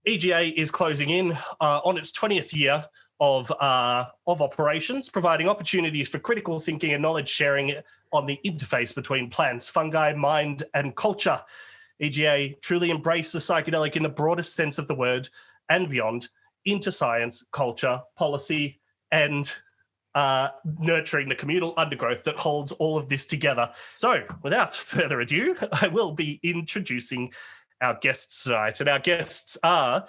EGA is closing in on its 20th year of operations, providing opportunities for critical thinking and knowledge sharing on the interface between plants, fungi, mind, and culture. EGA truly embraced the psychedelic in the broadest sense of the word and beyond, into science, culture, policy, and nurturing the communal undergrowth that holds all of this together. So, without further ado, I will be introducing our guests tonight, and our guests are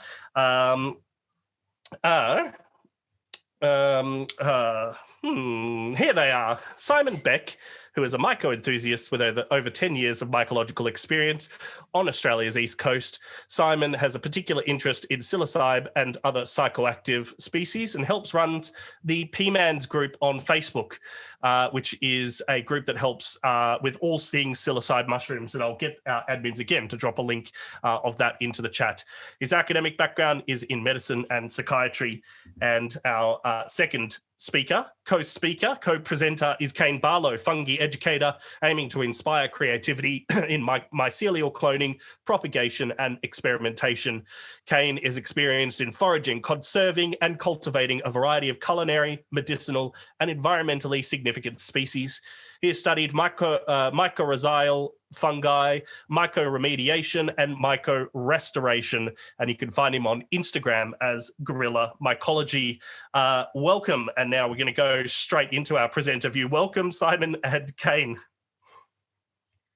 here they are. Symon Beck, who is a myco enthusiast with over 10 years of mycological experience on Australia's East Coast. Symon has a particular interest in psilocybe and other psychoactive species and helps runs the PMANS group on Facebook, which is a group that helps with all things psilocybe mushrooms. And I'll get our admins again to drop a link of that into the chat. His academic background is in medicine and psychiatry. And our second co-speaker, co-presenter is Caine Barlow, fungi educator, aiming to inspire creativity in mycelial cloning, propagation, and experimentation. Caine is experienced in foraging, conserving, and cultivating a variety of culinary, medicinal, and environmentally significant species. He has studied mycorrhizal fungi, mycoremediation, and mycorestoration, and you can find him on Instagram as Gorilla Mycology. Welcome, and now we're going to go straight into our presenter view. Welcome, Symon and Caine.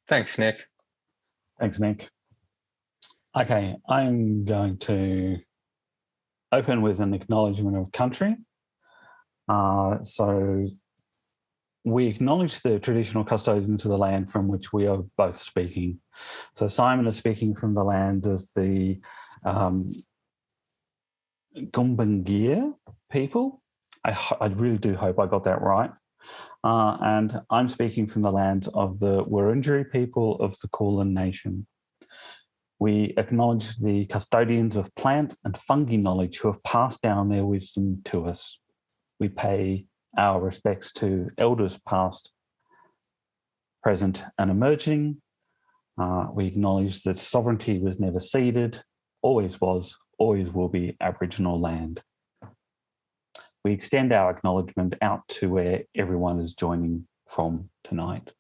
Thanks, Nick. Thanks, Nick. Okay, I'm going to open with an acknowledgement of country. So we acknowledge the traditional custodians of the land from which we are both speaking. So Symon is speaking from the land of the Gumbaynggirr people. I really do hope I got that right. And I'm speaking from the land of the Wurundjeri people of the Kulin Nation. We acknowledge the custodians of plant and fungi knowledge who have passed down their wisdom to us. We pay our respects to elders past, present, and emerging. We acknowledge that sovereignty was never ceded, always was, always will be Aboriginal land. We extend our acknowledgement out to where everyone is joining from tonight.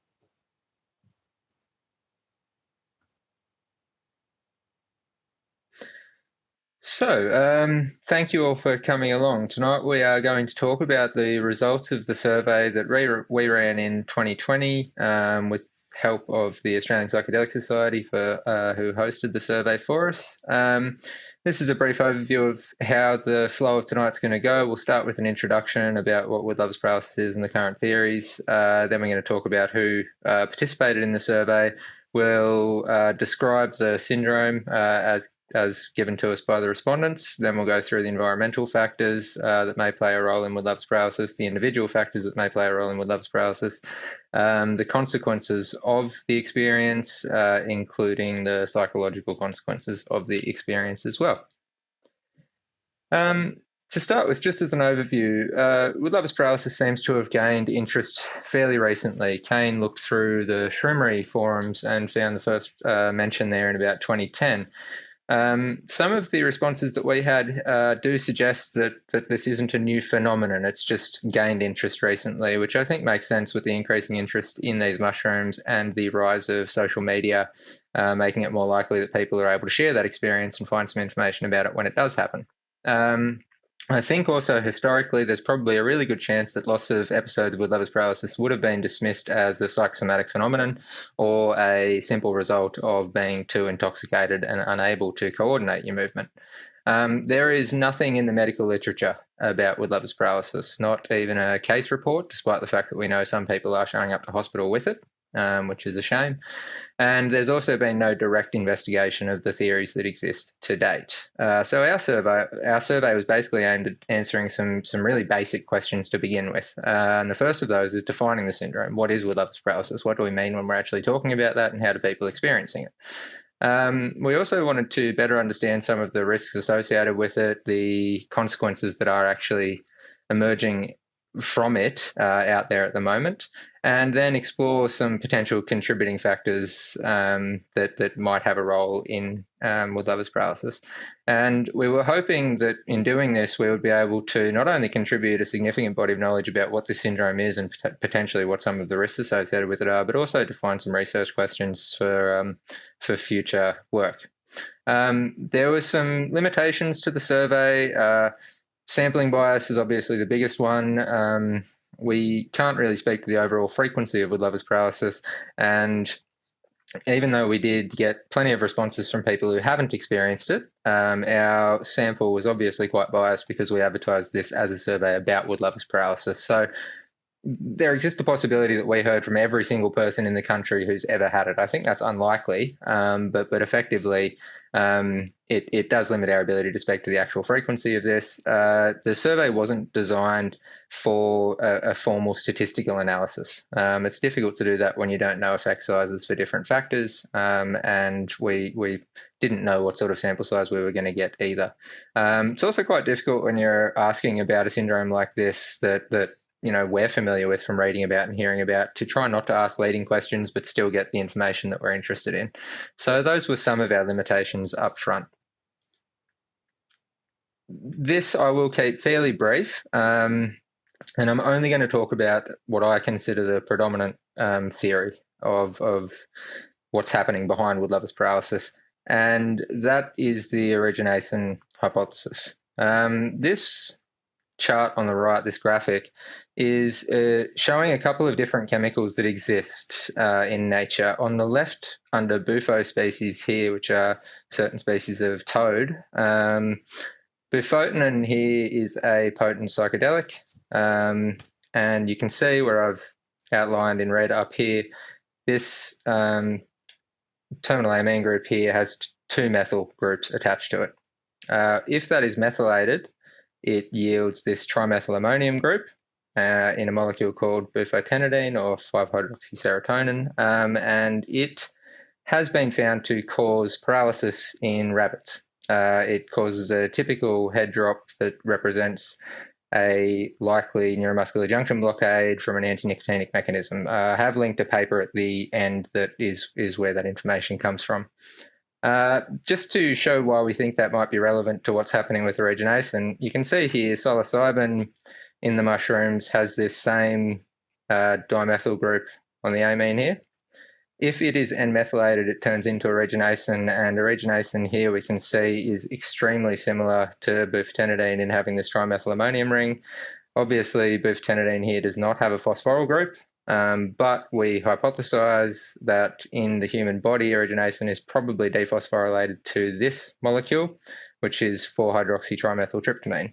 So, thank you all for coming along. Tonight we are going to talk about the results of the survey that we ran in 2020 with help of the Australian Psychedelic Society who hosted the survey for us. This is a brief overview of how the flow of tonight's going to go. We'll start with an introduction about what Wood-Lover Paralysis is and the current theories. Then we're going to talk about who participated in the survey. We'll describe the syndrome as given to us by the respondents. Then we'll go through the environmental factors that may play a role in Wood-Lover Paralysis, the individual factors that may play a role in Wood-Lover Paralysis, the consequences of the experience, including the psychological consequences of the experience as well. To start with, just as an overview, Wood-Lover Paralysis seems to have gained interest fairly recently. Caine looked through the Shroomery forums and found the first mention there in about 2010. Some of the responses that we had do suggest that this isn't a new phenomenon. It's just gained interest recently, which I think makes sense with the increasing interest in these mushrooms and the rise of social media, making it more likely that people are able to share that experience and find some information about it when it does happen. I think also historically there's probably a really good chance that lots of episodes of Wood-Lover Paralysis would have been dismissed as a psychosomatic phenomenon or a simple result of being too intoxicated and unable to coordinate your movement. There is nothing in the medical literature about Wood-Lover Paralysis, not even a case report, despite the fact that we know some people are showing up to hospital with it, which is a shame. And there's also been no direct investigation of the theories that exist to date. So our survey was basically aimed at answering some really basic questions to begin with. And the first of those is defining the syndrome. What is Wood-Lover Paralysis? What do we mean when we're actually talking about that, and how do people experiencing it? We also wanted to better understand some of the risks associated with it, the consequences that are actually emerging from it out there at the moment, and then explore some potential contributing factors that might have a role in Wood-Lover's paralysis. And we were hoping that in doing this, we would be able to not only contribute a significant body of knowledge about what this syndrome is and potentially what some of the risks associated with it are, but also to find some research questions for future work. There were some limitations to the survey. Sampling bias is obviously the biggest one. We can't really speak to the overall frequency of Wood-Lover's paralysis, and even though we did get plenty of responses from people who haven't experienced it, our sample was obviously quite biased because we advertised this as a survey about Wood-Lover's paralysis. So there exists a possibility that we heard from every single person in the country who's ever had it. I think that's unlikely, but effectively it does limit our ability to speak to the actual frequency of this. The survey wasn't designed for a formal statistical analysis. It's difficult to do that when you don't know effect sizes for different factors, and we didn't know what sort of sample size we were going to get either. It's also quite difficult when you're asking about a syndrome like this that we're familiar with from reading about and hearing about, to try not to ask leading questions but still get the information that we're interested in. So those were some of our limitations up front. This I will keep fairly brief, and I'm only going to talk about what I consider the predominant theory of what's happening behind Wood-Lover's paralysis, and that is the Origination Hypothesis. This chart on the right, this graphic, is showing a couple of different chemicals that exist in nature. On the left, under bufo species here, which are certain species of toad, bufotenin here is a potent psychedelic, and you can see where I've outlined in red up here, this terminal amine group here has two methyl groups attached to it. If that is methylated, it yields this trimethylammonium group in a molecule called bufotenidine, or 5-hydroxyserotonin, and it has been found to cause paralysis in rabbits. It causes a typical head drop that represents a likely neuromuscular junction blockade from an anti-nicotinic mechanism. I have linked a paper at the end that is where that information comes from. Just to show why we think that might be relevant to what's happening with origination, you can see here psilocybin in the mushrooms has this same dimethyl group on the amine here. If it is N-methylated, it turns into origination, and origination here we can see is extremely similar to bufotenidine in having this trimethylammonium ring. Obviously, bufotenidine here does not have a phosphoryl group, but we hypothesize that in the human body, origination is probably dephosphorylated to this molecule, which is 4-hydroxytrimethyltryptamine.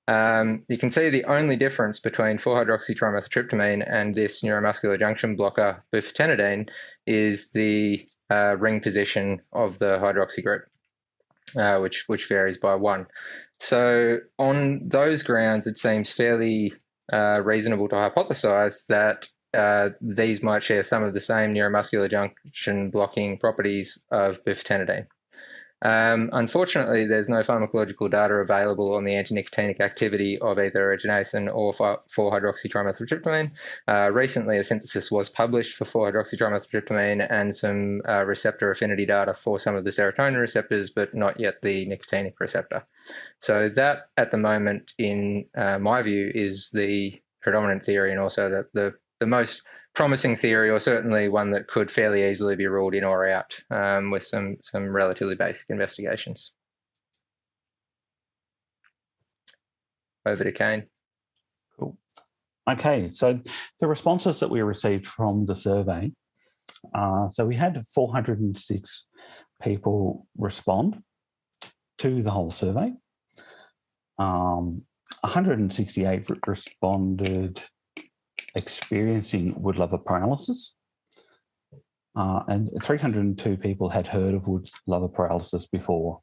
You can see the only difference between 4-hydroxytrimethyltryptamine and this neuromuscular junction blocker bufotenidine is the ring position of the hydroxy group, which varies by 1. So on those grounds, it seems fairly reasonable to hypothesize that these might share some of the same neuromuscular junction blocking properties of bufotenidine. Unfortunately, there's no pharmacological data available on the anti-nicotinic activity of either origination or 4-hydroxytrimethyltryptamine. Recently, a synthesis was published for 4-hydroxytrimethyltryptamine and some receptor affinity data for some of the serotonin receptors, but not yet the nicotinic receptor. So that, at the moment, in my view, is the predominant theory, and also the most promising theory, or certainly one that could fairly easily be ruled in or out with some relatively basic investigations. Over to Caine. Cool. Okay, so the responses that we received from the survey, so we had 406 people respond to the whole survey. 168 responded experiencing Wood-Lover paralysis, and 302 people had heard of Wood-Lover paralysis before.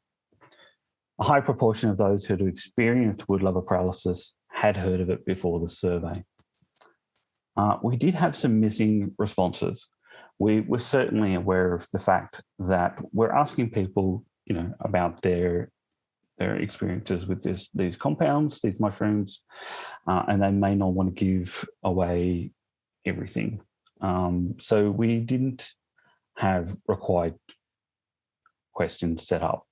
A high proportion of those who had experienced Wood-Lover paralysis had heard of it before the survey. We did have some missing responses. We were certainly aware of the fact that we're asking people, about their their experiences with these compounds, these mushrooms, and they may not want to give away everything. So we didn't have required questions set up.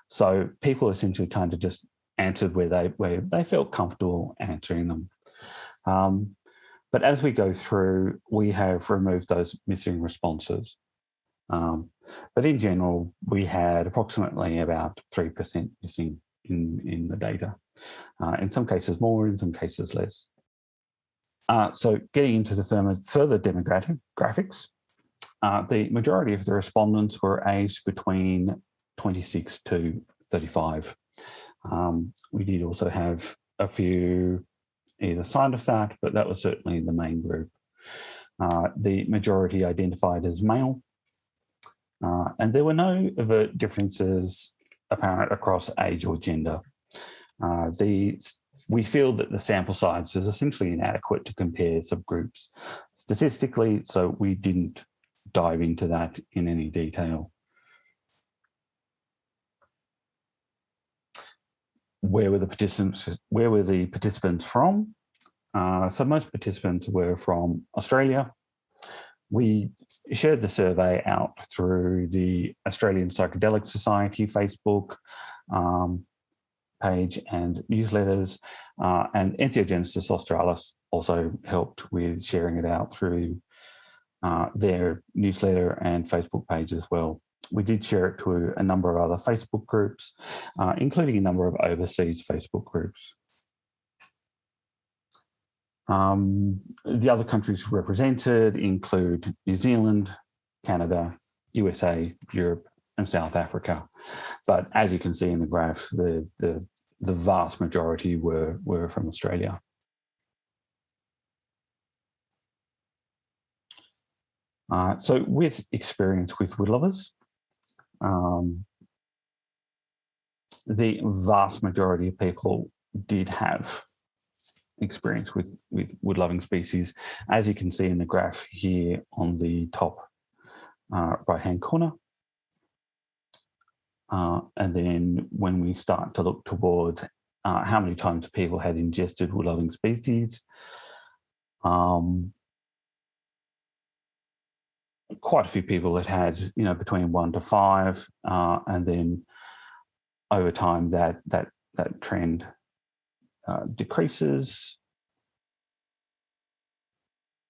So people essentially kind of just answered where they felt comfortable answering them. But as we go through, we have removed those missing responses. But in general, we had approximately about 3% missing in the data. In some cases more, in some cases less. So getting into the further demographics, the majority of the respondents were aged between 26 to 35. We did also have a few either side of that, but that was certainly the main group. The majority identified as male, and there were no overt differences apparent across age or gender. We feel that the sample size is essentially inadequate to compare subgroups statistically, so we didn't dive into that in any detail. Where were the participants from? So most participants were from Australia. We shared the survey out through the Australian Psychedelic Society Facebook page and newsletters, and Entheogenesis Australis also helped with sharing it out through their newsletter and Facebook page as well. We did share it to a number of other Facebook groups, including a number of overseas Facebook groups. The other countries represented include New Zealand, Canada, USA, Europe, and South Africa. But as you can see in the graph, the vast majority were from Australia. So with experience with woodlovers, the vast majority of people did have experience with wood-loving species, as you can see in the graph here on the top right-hand corner. And then when we start to look towards how many times people had ingested wood-loving species, quite a few people had between 1 to 5, and then over time that trend decreases.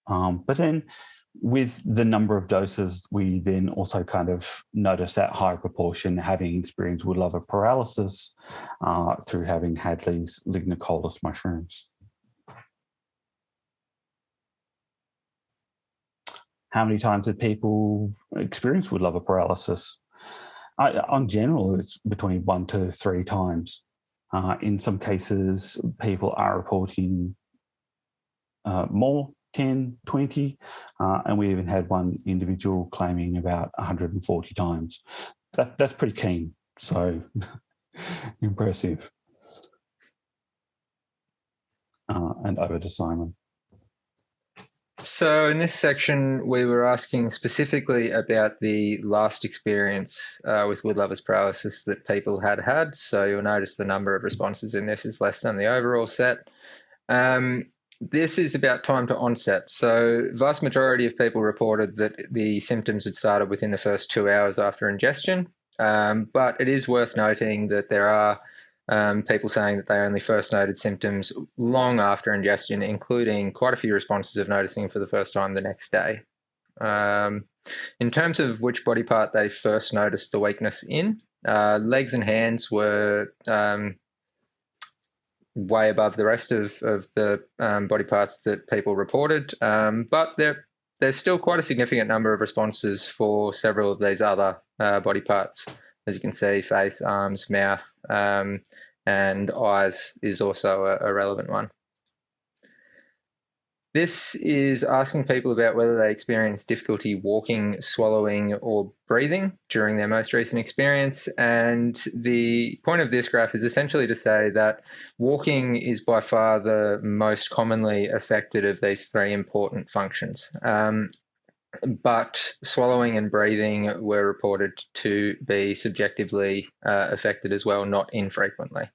But then with the number of doses, we then also kind of notice that high proportion having experienced Wood-Lover paralysis through having had these lignocolis mushrooms. How many times did people experience Wood-Lover paralysis? On general, it's between 1 to 3 times. In some cases, people are reporting more, 10, 20, and we even had one individual claiming about 140 times. That's pretty keen, so impressive. And over to Symon. So in this section, we were asking specifically about the last experience with Wood-Lover's paralysis that people had. So you'll notice the number of responses in this is less than the overall set. This is about time to onset. So vast majority of people reported that the symptoms had started within the first 2 hours after ingestion. But it is worth noting that there are people saying that they only first noted symptoms long after ingestion, including quite a few responses of noticing for the first time the next day. In terms of which body part they first noticed the weakness in, legs and hands were way above the rest of the body parts that people reported, but there's still quite a significant number of responses for several of these other body parts. As you can see, face, arms, mouth, and eyes is also a relevant one. This is asking people about whether they experience difficulty walking, swallowing, or breathing during their most recent experience. And the point of this graph is essentially to say that walking is by far the most commonly affected of these 3 important functions. but swallowing and breathing were reported to be subjectively affected as well, not infrequently.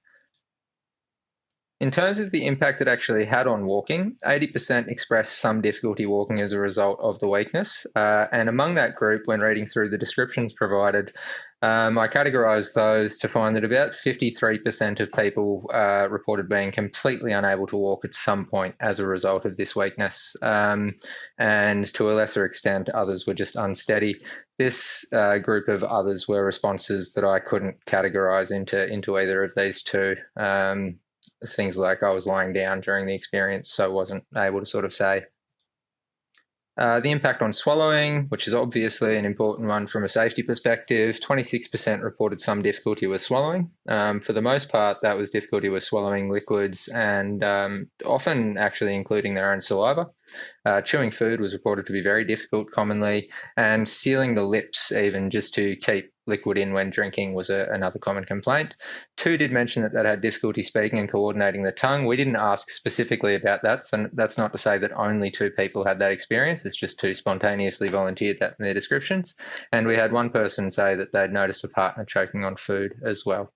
In terms of the impact it actually had on walking, 80% expressed some difficulty walking as a result of the weakness. And among that group, when reading through the descriptions provided, I categorised those to find that about 53% of people reported being completely unable to walk at some point as a result of this weakness. And to a lesser extent, others were just unsteady. This group of others were responses that I couldn't categorise into either of these two. Things like I was lying down during the experience, so wasn't able to sort of say. The impact on swallowing, which is obviously an important one from a safety perspective, 26% reported some difficulty with swallowing. For the most part, that was difficulty with swallowing liquids and often actually including their own saliva. Chewing food was reported to be very difficult commonly, and sealing the lips even just to keep liquid in when drinking was another common complaint. 2 did mention that they had difficulty speaking and coordinating the tongue. We didn't ask specifically about that, so that's not to say that only 2 people had that experience. It's just 2 spontaneously volunteered that in their descriptions. And we had 1 person say that they'd noticed a partner choking on food as well.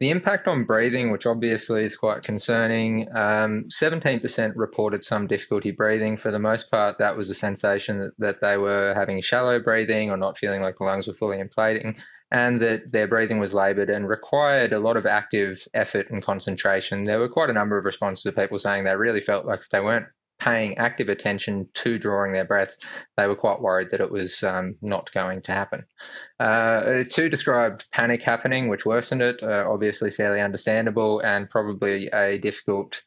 The impact on breathing, which obviously is quite concerning, 17% reported some difficulty breathing. For the most part, that was a sensation that they were having shallow breathing or not feeling like the lungs were fully inflating, and that their breathing was laboured and required a lot of active effort and concentration. There were quite a number of responses to people saying they really felt like if they weren't paying active attention to drawing their breaths, they were quite worried that it was not going to happen. 2 described panic happening, which worsened it, obviously fairly understandable and probably a difficult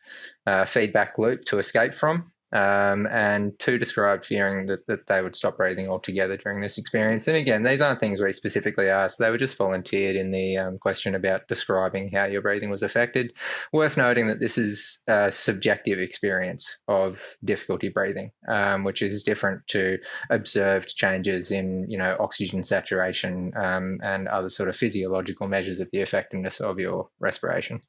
feedback loop to escape from. And 2 described fearing that they would stop breathing altogether during this experience. And again, these aren't things we specifically asked. They were just volunteered in the question about describing how your breathing was affected. Worth noting that this is a subjective experience of difficulty breathing, which is different to observed changes in, oxygen saturation and other sort of physiological measures of the effectiveness of your respiration.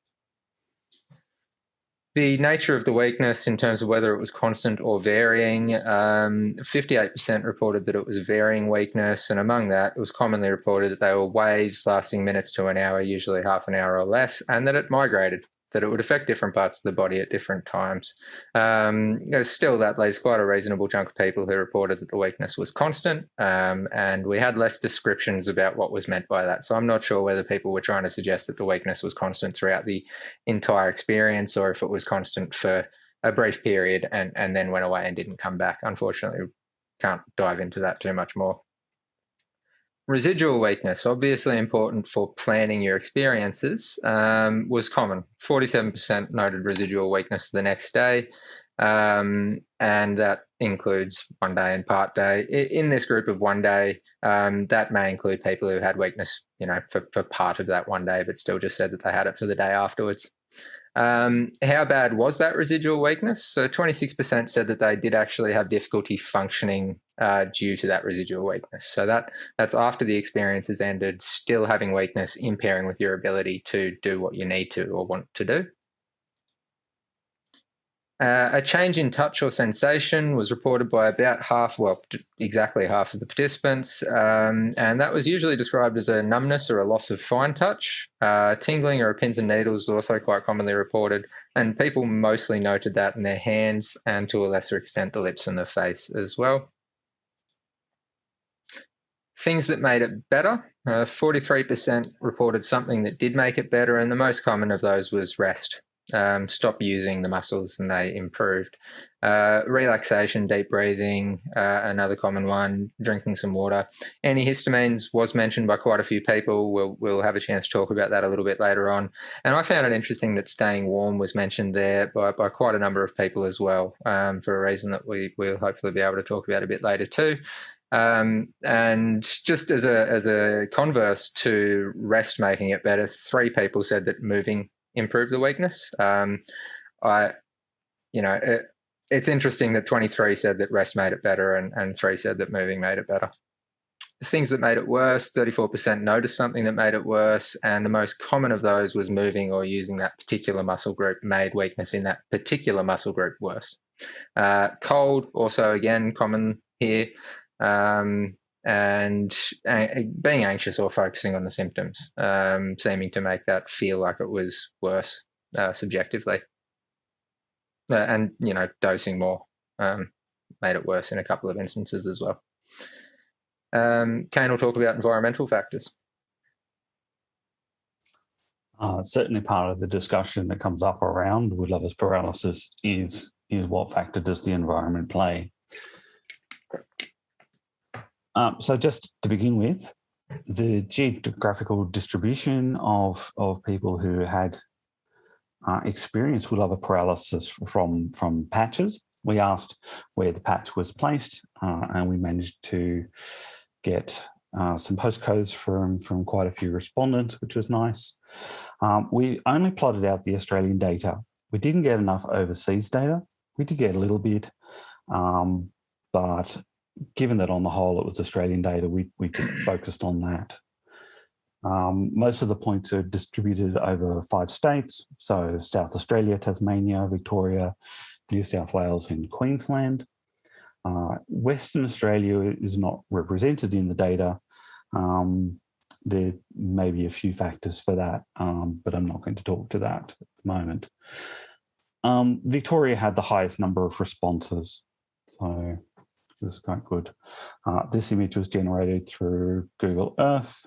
The nature of the weakness in terms of whether it was constant or varying, 58% reported that it was varying weakness, and among that, it was commonly reported that they were waves lasting minutes to an hour, usually half an hour or less, and that it migrated, that it would affect different parts of the body at different times. Still, that leaves quite a reasonable chunk of people who reported that the weakness was constant, and we had less descriptions about what was meant by that. So I'm not sure whether people were trying to suggest that the weakness was constant throughout the entire experience or if it was constant for a brief period and then went away and didn't come back. Unfortunately, can't dive into that too much more. Residual weakness, obviously important for planning your experiences, was common. 47% noted residual weakness the next day, and that includes one day and part day. In this group of one day, that may include people who had weakness, for part of that one day, but still just said that they had it for the day afterwards. How bad was that residual weakness? So 26% said that they did actually have difficulty functioning due to that residual weakness. So that's after the experience has ended, still having weakness, impairing with your ability to do what you need to or want to do. A change in touch or sensation was reported by about exactly half of the participants, and that was usually described as a numbness or a loss of fine touch. Tingling or pins and needles was also quite commonly reported, and people mostly noted that in their hands and to a lesser extent the lips and the face as well. Things that made it better, 43% reported something that did make it better, and the most common of those was rest. Stop using the muscles and they improved. Relaxation, deep breathing, another common one, drinking some water. Antihistamines was mentioned by quite a few people. We'll have a chance to talk about that a little bit later on. And I found it interesting that staying warm was mentioned there by quite a number of people as well, for a reason that we'll hopefully be able to talk about a bit later too. And just as a converse to rest making it better, 3 people said that moving improved the weakness. It's interesting that 23 said that rest made it better and 3 said that moving made it better. things that made it worse, 34% noticed something that made it worse, and the most common of those was moving or using that particular muscle group made weakness in that particular muscle group worse. Cold, also again common here, and being anxious or focusing on the symptoms, seeming to make that feel like it was worse subjectively. And, dosing more made it worse in a couple of instances as well. Caine will talk about environmental factors. Certainly part of the discussion that comes up around Wood-Lover Paralysis is what factor does the environment play? So just to begin with, the geographical distribution of people who had experienced Wood-Lover Paralysis from patches. We asked where the patch was placed, and we managed to get some postcodes from quite a few respondents, which was nice. We only plotted out the Australian data. We didn't get enough overseas data. We did get a little bit, but given that on the whole it was Australian data, we just focused on that. Most of the points are distributed over 5 states, so South Australia, Tasmania, Victoria, New South Wales and Queensland. Western Australia is not represented in the data. There may be a few factors for that, but I'm not going to talk to that at the moment. Victoria had the highest number of responses, so it was quite good. This image was generated through Google Earth,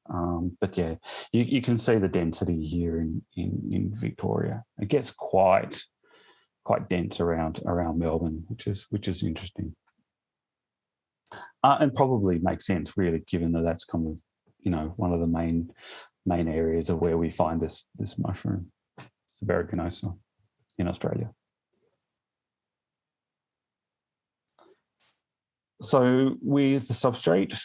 but yeah, you can see the density here in Victoria. It gets quite dense around Melbourne, which is interesting, and probably makes sense really, given that that's kind of one of the main areas of where we find this mushroom, subaeruginosa, in Australia. So with the substrate,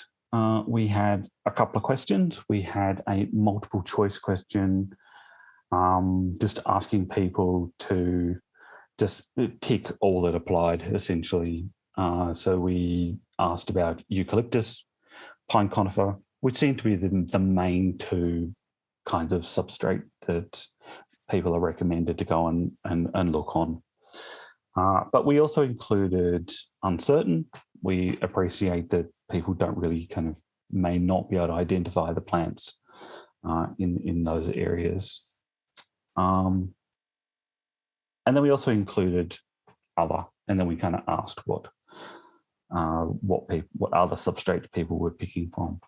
we had a couple of questions. We had a multiple choice question, just asking people to just tick all that applied, essentially. So we asked about eucalyptus, pine conifer, which seem to be the main 2 kinds of substrate that people are recommended to go and look on. But we also included uncertain. We appreciate that people don't really may not be able to identify the plants in those areas. And then we also included other, and then we kind of asked what other substrates people were picking from.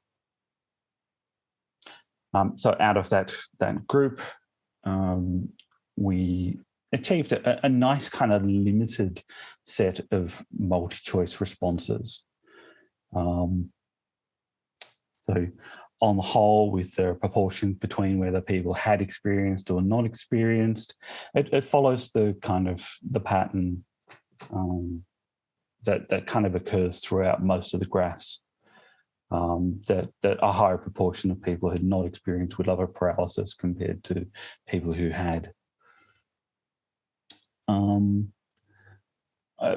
So out of that group, we achieved a nice kind of limited set of multi-choice responses. So on the whole, with the proportion between whether people had experienced or not experienced, it follows the kind of the pattern that kind of occurs throughout most of the graphs. That a higher proportion of people had not experienced Wood-Lover paralysis compared to people who had.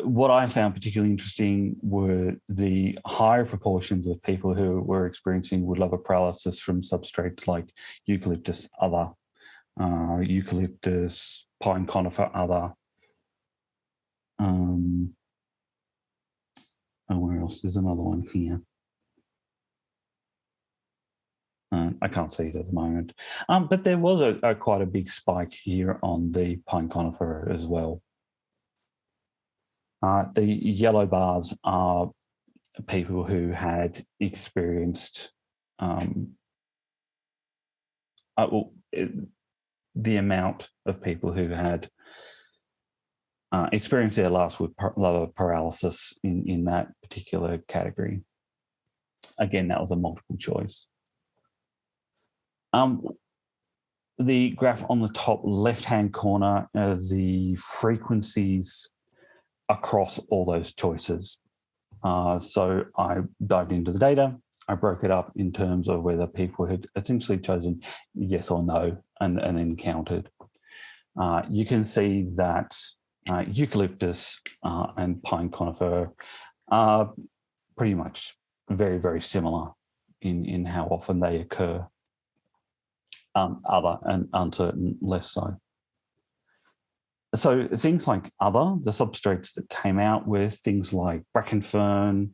What I found particularly interesting were the higher proportions of people who were experiencing Wood-Lover paralysis from substrates like eucalyptus other, eucalyptus, pine conifer other. And where else? There's another one here. I can't see it at the moment. But there was quite a big spike here on the pine conifer as well. The yellow bars are people who had experienced the amount of people who had experienced their last Wood-Lover paralysis in that particular category. Again, that was a multiple choice. The graph on the top left-hand corner are the frequencies across all those choices. So I dived into the data. I broke it up in terms of whether people had essentially chosen yes or no and then counted. You can see that eucalyptus and pine conifer are pretty much very, very similar in how often they occur. Other and uncertain, less so. So things like the substrates that came out with things like bracken fern,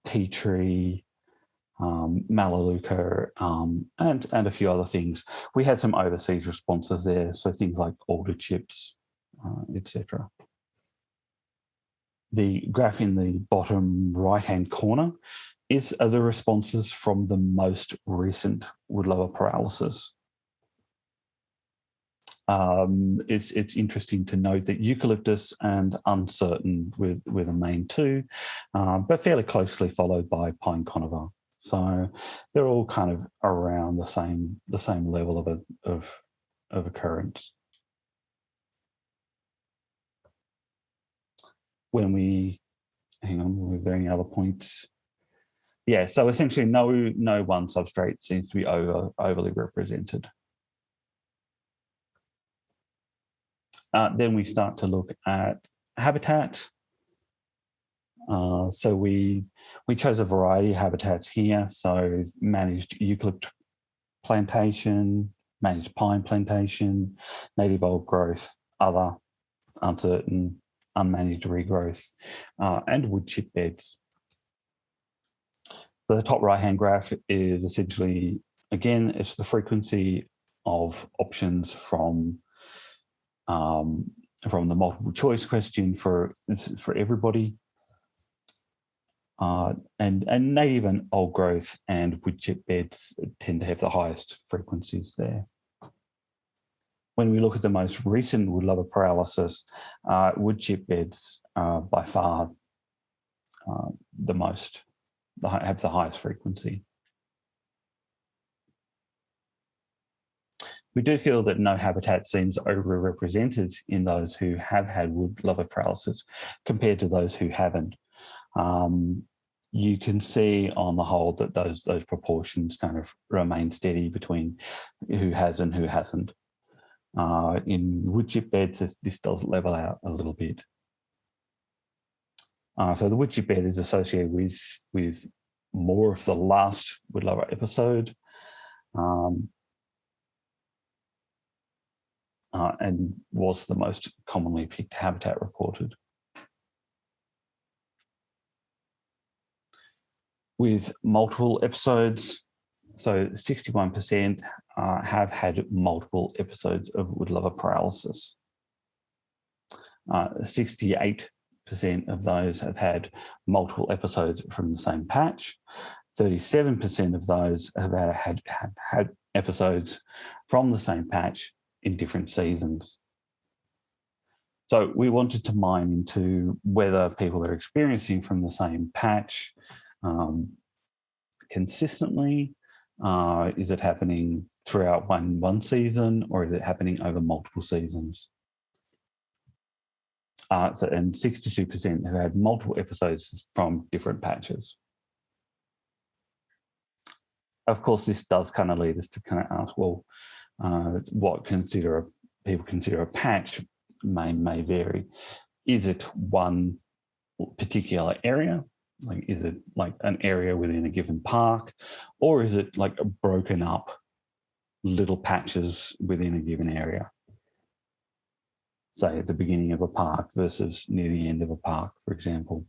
tea tree, Melaleuca, and a few other things. We had some overseas responses there, so things like alder chips, etc. The graph in the bottom right-hand corner are the responses from the most recent Wood-Lover paralysis. It's interesting to note that eucalyptus and uncertain with a main two, but fairly closely followed by pine conifer. So they're all kind of around the same level of occurrence. When we hang on, were there any other points? Yeah, so essentially no one substrate seems to be overly represented. Then we start to look at habitat. So we chose a variety of habitats here. So managed eucalypt plantation, managed pine plantation, native old growth, other, uncertain, unmanaged regrowth, and wood chip beds. The top right-hand graph is essentially, again, it's the frequency of options from the multiple choice question for everybody. And native and old growth and wood chip beds tend to have the highest frequencies there. When we look at the most recent Wood-Lover paralysis, wood chip beds are by far have the highest frequency. We do feel that no habitat seems overrepresented in those who have had Wood-Lover paralysis compared to those who haven't. You can see on the whole that those proportions kind of remain steady between who has and who hasn't. In wood chip beds, this does level out a little bit. So the wood chip bed is associated with more of the last Wood-Lover episode, and was the most commonly picked habitat reported. With multiple episodes, so 61% have had multiple episodes of Wood-Lover paralysis. 68% of those have had multiple episodes from the same patch. 37% of those have had episodes from the same patch in different seasons. So we wanted to mine into whether people are experiencing from the same patch consistently. Is it happening throughout one season, or is it happening over multiple seasons? And 62% have had multiple episodes from different patches. Of course, this does kind of lead us to kind of ask, well, what people consider a patch may vary. Is it one particular area? Like, is it like an area within a given park, or is it like broken up little patches within a given area? Say at the beginning of a park versus near the end of a park, for example.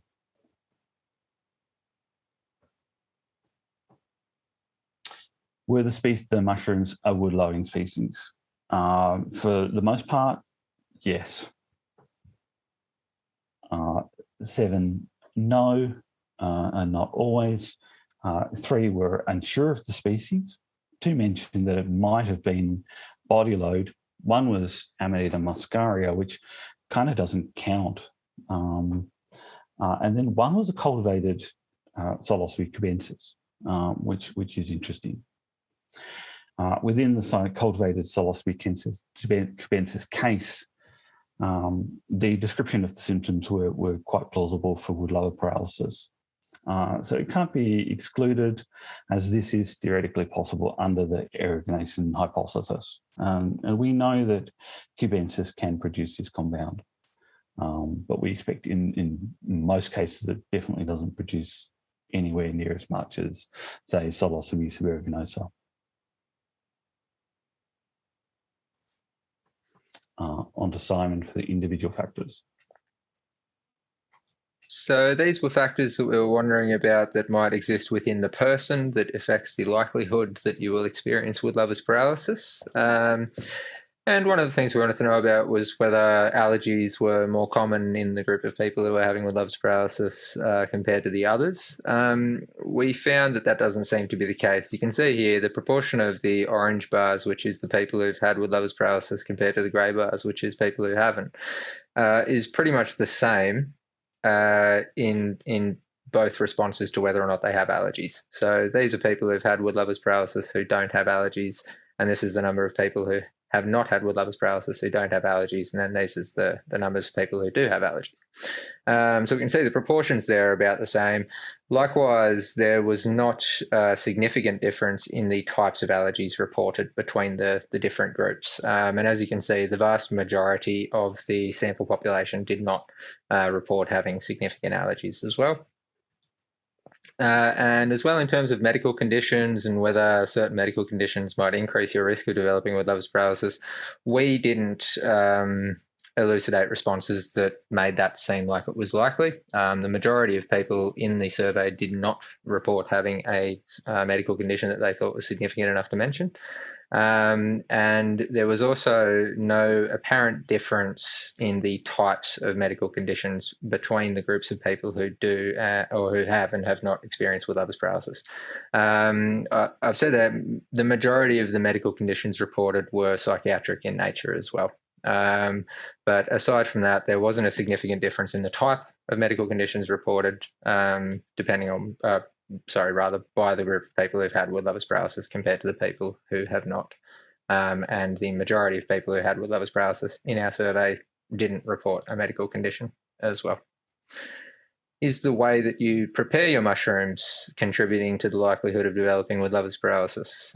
Were the mushrooms a wood-loving species? For the most part, yes. 7, no, and not always. 3 were unsure of the species. 2 mentioned that it might have been body load. 1 was Amanita muscaria, which kind of doesn't count. And then 1 was a cultivated Psilocybe cubensis, which is interesting. Within the cultivated Psilocybe cubensis case, the description of the symptoms were quite plausible for Wood-Lover paralysis. So it can't be excluded, as this is theoretically possible under the Origination Hypothesis. And we know that cubensis can produce this compound, but we expect in most cases it definitely doesn't produce anywhere near as much as, say, Psilocybe subaeruginosa. On to Symon for the individual factors. So these were factors that we were wondering about that might exist within the person that affects the likelihood that you will experience woodlover's paralysis. And one of the things we wanted to know about was whether allergies were more common in the group of people who were having woodlover's paralysis compared to the others. We found that that doesn't seem to be the case. You can see here the proportion of the orange bars, which is the people who've had woodlover's paralysis, compared to the grey bars, which is people who haven't, is pretty much the same in both responses to whether or not they have allergies. So these are people who've had woodlover's paralysis who don't have allergies, and this is the number of people who have not had woodlover's paralysis who don't have allergies, and then this is the numbers of people who do have allergies. So we can see the proportions there are about the same. Likewise, there was not a significant difference in the types of allergies reported between the different groups. And as you can see, the vast majority of the sample population did not report having significant allergies as well. And as well, in terms of medical conditions and whether certain medical conditions might increase your risk of developing woodlover's paralysis, we didn't elucidate responses that made that seem like it was likely. The majority of people in the survey did not report having a medical condition that they thought was significant enough to mention. And there was also no apparent difference in the types of medical conditions between the groups of people who do or who have and have not experienced woodlover's paralysis. I've said that the majority of the medical conditions reported were psychiatric in nature as well. But aside from that, there wasn't a significant difference in the type of medical conditions reported, depending on by the group of people who've had woodlover's paralysis compared to the people who have not. And the majority of people who had woodlover's paralysis in our survey didn't report a medical condition as well. Is the way that you prepare your mushrooms contributing to the likelihood of developing woodlover's paralysis?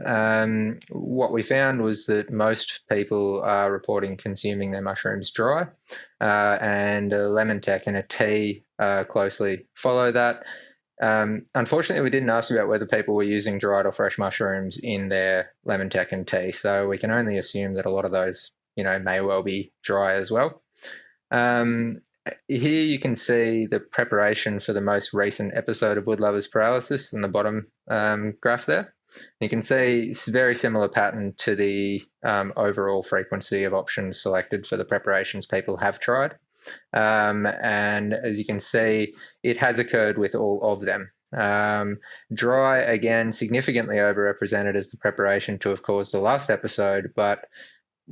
What we found was that most people are reporting consuming their mushrooms dry, and a lemon tek and a tea closely follow that. Unfortunately, we didn't ask about whether people were using dried or fresh mushrooms in their lemon tek and tea, so we can only assume that a lot of those, may well be dry as well. Here you can see the preparation for the most recent episode of woodlover's paralysis in the bottom graph there. You can see it's a very similar pattern to the overall frequency of options selected for the preparations people have tried. And as you can see, it has occurred with all of them. Dry, again, significantly overrepresented as the preparation to have caused the last episode, but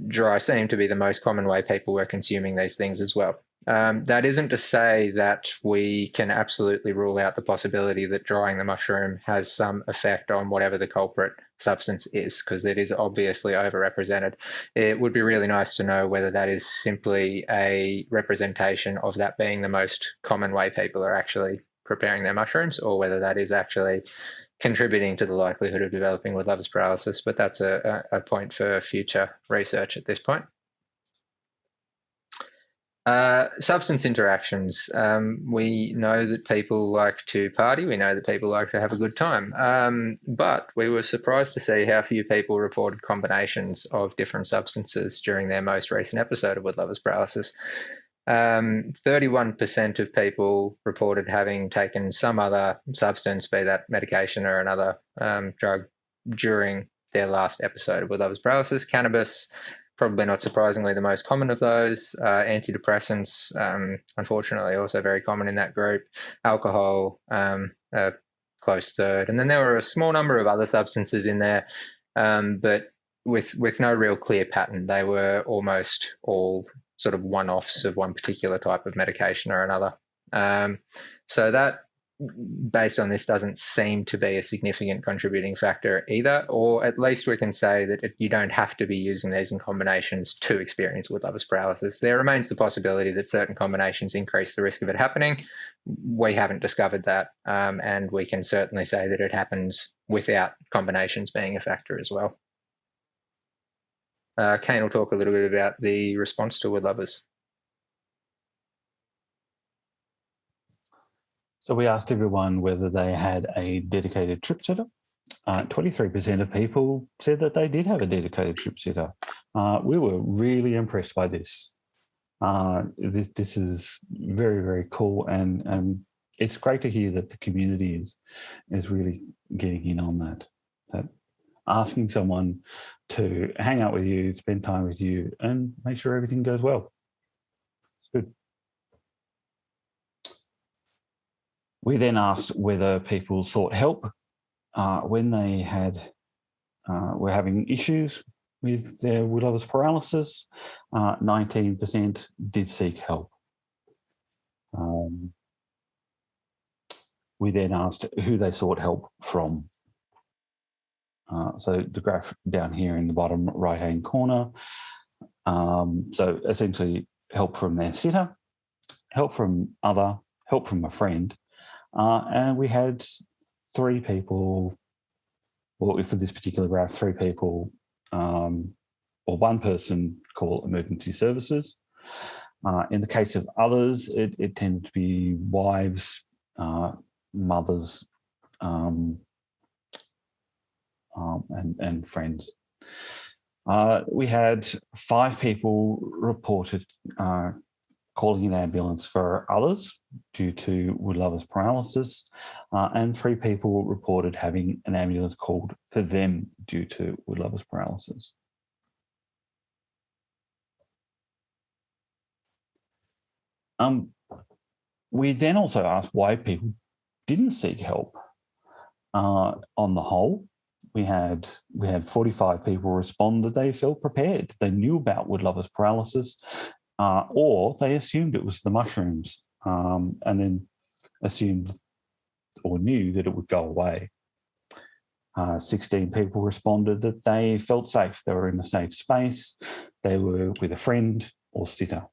dry seemed to be the most common way people were consuming these things as well. That isn't to say that we can absolutely rule out the possibility that drying the mushroom has some effect on whatever the culprit substance is, because it is obviously overrepresented. It would be really nice to know whether that is simply a representation of that being the most common way people are actually preparing their mushrooms, or whether that is actually contributing to the likelihood of developing woodlover's paralysis, but that's a point for future research at this point. Substance interactions. We know that people like to party. We know that people like to have a good time. But we were surprised to see how few people reported combinations of different substances during their most recent episode of woodlover's paralysis. 31% of people reported having taken some other substance, be that medication or another drug, during their last episode of woodlover's paralysis. Cannabis, probably not surprisingly the most common of those. Antidepressants, unfortunately, also very common in that group. Alcohol, a close third. And then there were a small number of other substances in there, but with no real clear pattern. They were almost all sort of one-offs of one particular type of medication or another. So that, based on this, doesn't seem to be a significant contributing factor either, or at least we can say that you don't have to be using these in combinations to experience woodlover's paralysis. There remains the possibility that certain combinations increase the risk of it happening. We haven't discovered that, and we can certainly say that it happens without combinations being a factor as well. Caine will talk a little bit about the response to woodlovers. So we asked everyone whether they had a dedicated trip sitter. 23% of people said that they did have a dedicated trip sitter. We were really impressed by this. This is very, very cool, and it's great to hear that the community is really getting in on that asking someone to hang out with you, spend time with you, and make sure everything goes well. It's good. We then asked whether people sought help when they were having issues with their Wood-Lover Paralysis. 19% did seek help. We then asked who they sought help from. So the graph down here in the bottom right-hand corner. So essentially help from their sitter, help from help from a friend. And we had 3 people, or for this particular graph, 3 people, or 1 person call emergency services. In the case of others, it tended to be wives, mothers, and friends. We had 5 people reported calling an ambulance for others due to Wood-Lover Paralysis, and 3 people reported having an ambulance called for them due to Wood-Lover Paralysis. We then also asked why people didn't seek help. On the whole, we had 45 people respond that they felt prepared. They knew about Wood-Lover Paralysis, or they assumed it was the mushrooms, and then assumed or knew that it would go away. 16 people responded that they felt safe. They were in a safe space. They were with a friend or sitter.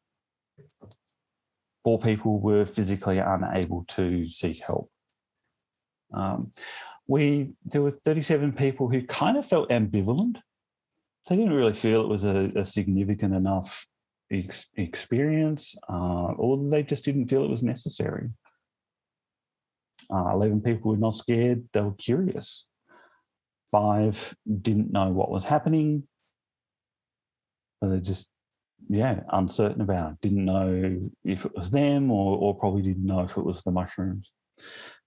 4 people were physically unable to seek help. There were 37 people who kind of felt ambivalent. They didn't really feel it was a significant enough experience, or they just didn't feel it was necessary. 11 people were not scared, they were curious. 5 didn't know what was happening, but they just, uncertain about it. Didn't know if it was them, or probably didn't know if it was the mushrooms.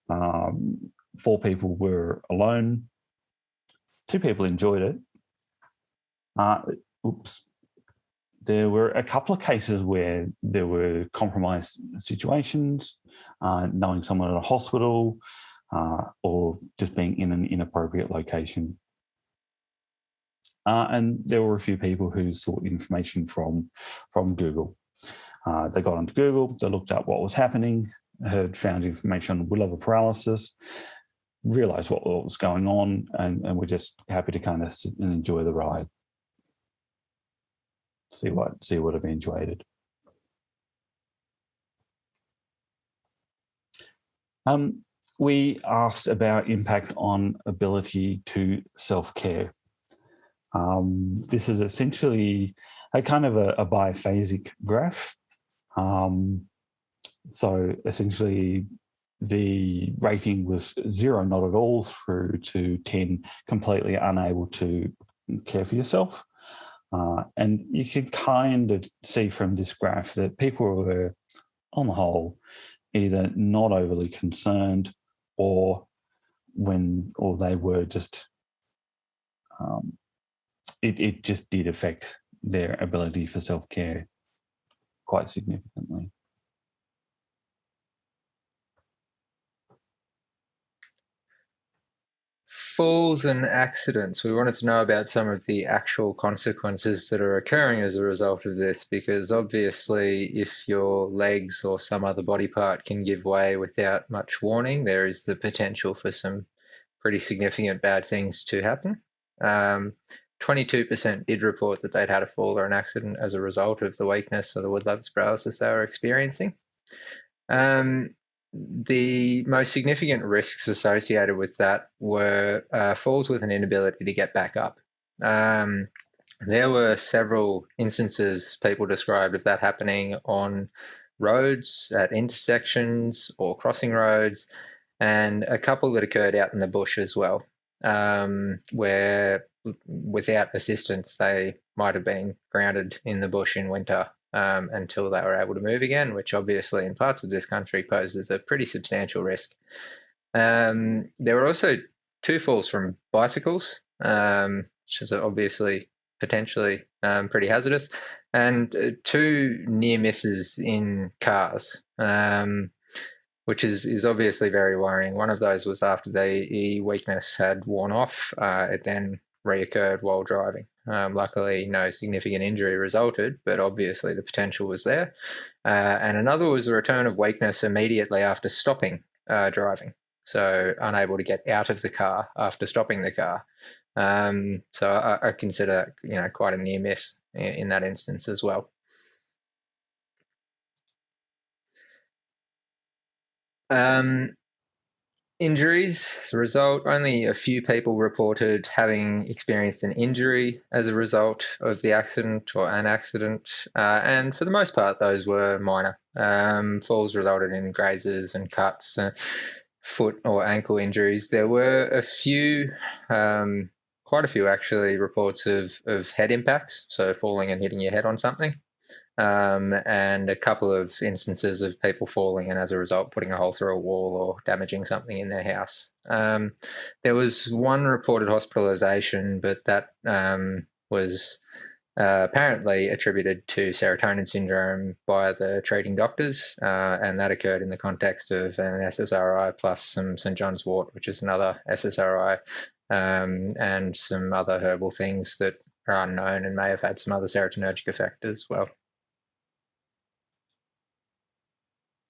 4 people were alone. 2 people enjoyed it. There were a couple of cases where there were compromised situations, knowing someone at a hospital, or just being in an inappropriate location. And there were a few people who sought information from Google. They got onto Google, they looked up what was happening, found information on Wood-Lover Paralysis, realised what was going on, and were just happy to kind of sit and enjoy the ride. See what eventuated. We asked about impact on ability to self-care. This is essentially a kind of a biphasic graph. So essentially the rating was 0, not at all, through to 10, completely unable to care for yourself. And you can kind of see from this graph that people were, on the whole, either not overly concerned, or they were just, it just did affect their ability for self-care quite significantly. Falls and accidents. We wanted to know about some of the actual consequences that are occurring as a result of this, because obviously if your legs or some other body part can give way without much warning, there is the potential for some pretty significant bad things to happen. 22% did report that they'd had a fall or an accident as a result of the weakness or the Wood-Lover paralysis they were experiencing. The most significant risks associated with that were falls with an inability to get back up. There were several instances people described of that happening on roads, at intersections or crossing roads, and a couple that occurred out in the bush as well, where without assistance they might have been grounded in the bush in winter until they were able to move again, which obviously in parts of this country poses a pretty substantial risk. There were also 2 falls from bicycles, which is obviously potentially pretty hazardous, and 2 near misses in cars, which is obviously very worrying. One of those was after the weakness had worn off. It then reoccurred while driving. Luckily, no significant injury resulted, but obviously the potential was there. And another was a return of weakness immediately after stopping driving, so unable to get out of the car after stopping the car. So I consider that, quite a near miss in that instance as well. Injuries as a result, only a few people reported having experienced an injury as a result of the accident or an accident, and for the most part those were minor. Falls resulted in grazes and cuts, foot or ankle injuries. There were a few, quite a few actually, reports of head impacts, so falling and hitting your head on something. And a couple of instances of people falling and as a result putting a hole through a wall or damaging something in their house. There was one reported hospitalisation, but that was apparently attributed to serotonin syndrome by the treating doctors, and that occurred in the context of an SSRI plus some St John's wort, which is another SSRI, and some other herbal things that are unknown and may have had some other serotonergic effect as well.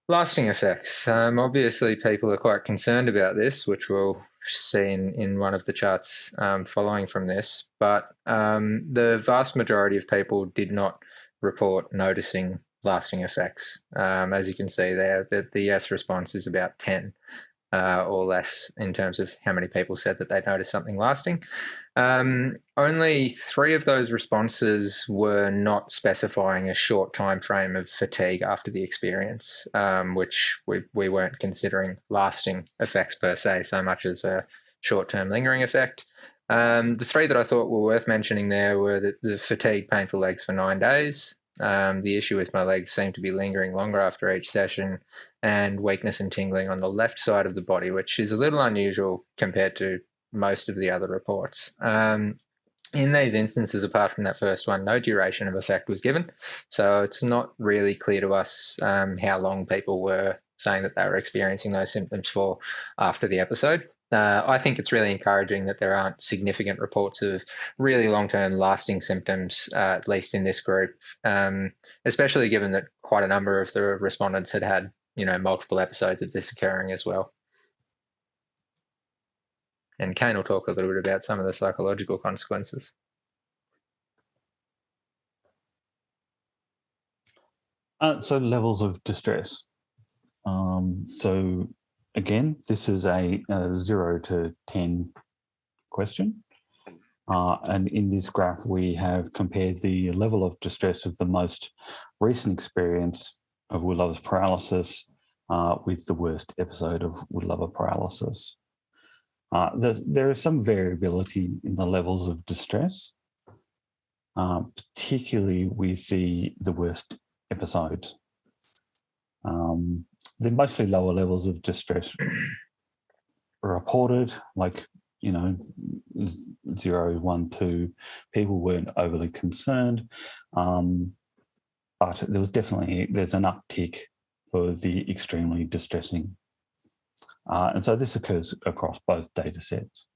Lasting effects. Obviously, people are quite concerned about this, which we'll see in one of the charts following from this. But the vast majority of people did not report noticing lasting effects. As you can see there, the yes response is about 10 or less in terms of how many people said that they noticed something lasting. Only 3 of those responses were not specifying a short time frame of fatigue after the experience, which we weren't considering lasting effects per se, so much as a short-term lingering effect. The 3 that I thought were worth mentioning there were the fatigue, painful legs for 9 days. The issue with my legs seemed to be lingering longer after each session, and weakness and tingling on the left side of the body, which is a little unusual compared to most of the other reports. In these instances, apart from that first one, no duration of effect was given, so it's not really clear to us how long people were saying that they were experiencing those symptoms for after the episode. I think it's really encouraging that there aren't significant reports of really long-term lasting symptoms, at least in this group, especially given that quite a number of the respondents had multiple episodes of this occurring as well. And Caine will talk a little bit about some of the psychological consequences. So levels of distress. So again, this is a 0 to 10 question. And in this graph, we have compared the level of distress of the most recent experience of Woodlover's paralysis with the worst episode of Wood-Lover Paralysis. There is some variability in the levels of distress, particularly with the worst episodes. They're mostly lower levels of distress reported, like 0, 1, 2. People weren't overly concerned, but there's an uptick for the extremely distressing. And so this occurs across both data sets.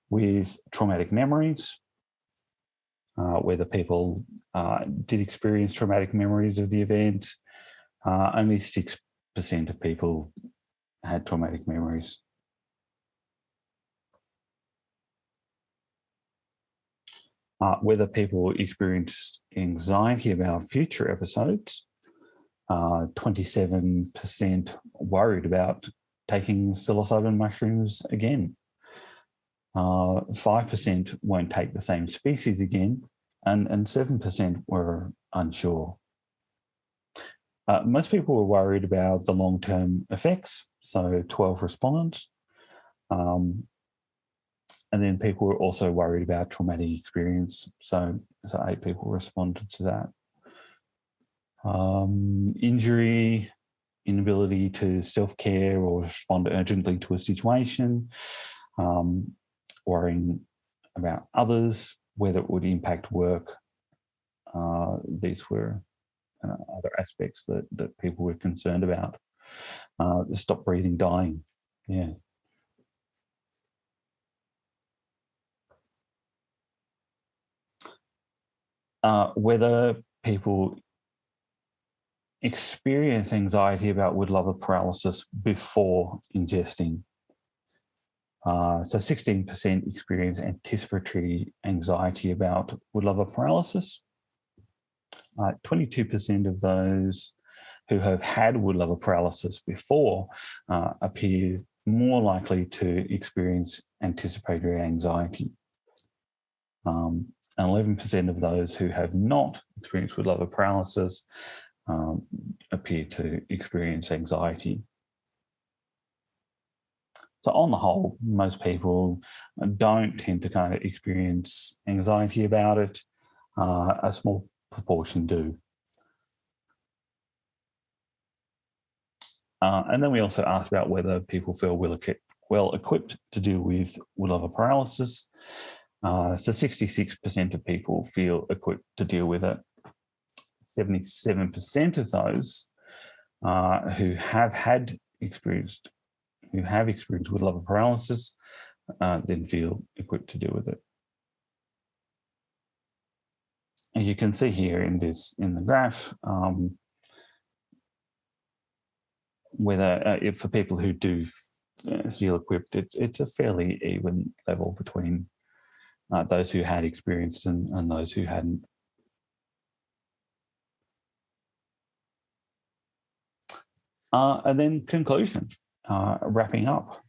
With traumatic memories, whether people did experience traumatic memories of the event, only 6% of people had traumatic memories. Whether people experienced anxiety about future episodes, 27% worried about taking psilocybin mushrooms again. 5% won't take the same species again, and 7% were unsure. Most people were worried about the long-term effects, so 12 respondents. And then people were also worried about traumatic experience, so 8 people responded to that. Injury, inability to self-care or respond urgently to a situation, worrying about others, whether it would impact work. These were other aspects that people were concerned about. Stop breathing, dying. Yeah. Whether people experience anxiety about Wood-Lover paralysis before ingesting. So 16% experience anticipatory anxiety about Wood-Lover paralysis. 22% of those who have had Wood-Lover paralysis before appear more likely to experience anticipatory anxiety. And 11% of those who have not experienced Wood-Lover paralysis appear to experience anxiety. So on the whole, most people don't tend to kind of experience anxiety about it. A small proportion do. And then we also asked about whether people feel well equipped to deal with Wood-Lover paralysis. So 66% of people feel equipped to deal with it. 77% of those who have experienced Wood-Lover paralysis then feel equipped to deal with it. And you can see here in the graph whether if for people who do feel equipped, it's a fairly even level between those who had experienced and those who hadn't. And then conclusion, wrapping up.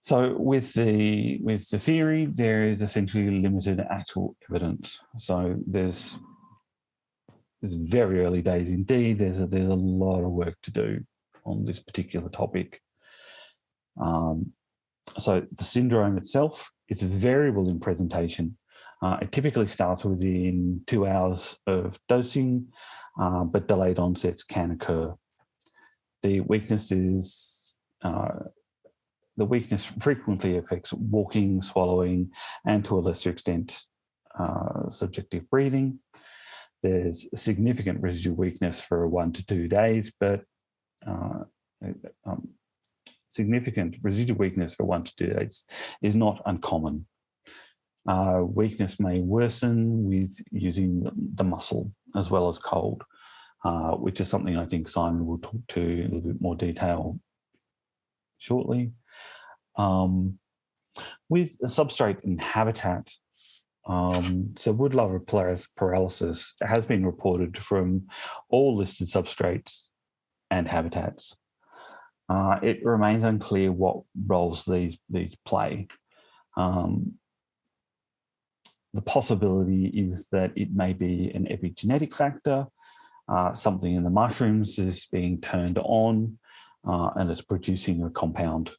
So with the theory, there is essentially limited actual evidence. So there's very early days indeed. There's a lot of work to do on this particular topic. So the syndrome itself, it's variable in presentation. It typically starts within 2 hours of dosing, but delayed onsets can occur. The weakness frequently affects walking, swallowing, and to a lesser extent, subjective breathing. There's significant residual weakness for 1 to 2 days, but significant residual weakness for 1 to 2 days is not uncommon. Weakness may worsen with using the muscle as well as cold, which is something I think Symon will talk to in a little bit more detail shortly. With substrate and habitat, so Wood-Lover paralysis has been reported from all listed substrates and habitats. It remains unclear what roles these play. The possibility is that it may be an epigenetic factor, something in the mushrooms is being turned on and it's producing a compound.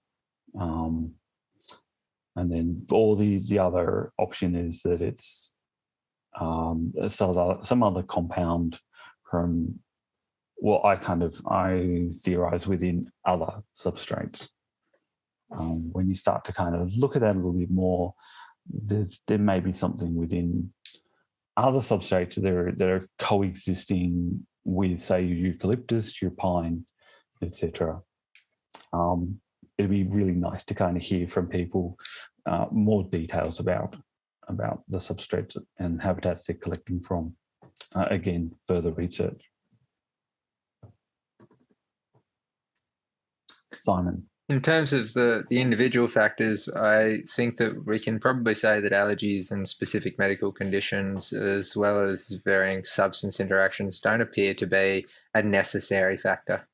And then the other option is that it's some other compound from what I theorize within other substrates. When you start to kind of look at that a little bit more, there may be something within other substrates that are coexisting with, say, your eucalyptus, your pine, etc. It'd be really nice to kind of hear from people more details about the substrates and habitats they're collecting from. Again, further research. Symon. In terms of the individual factors, I think that we can probably say that allergies and specific medical conditions, as well as varying substance interactions, don't appear to be a necessary factor.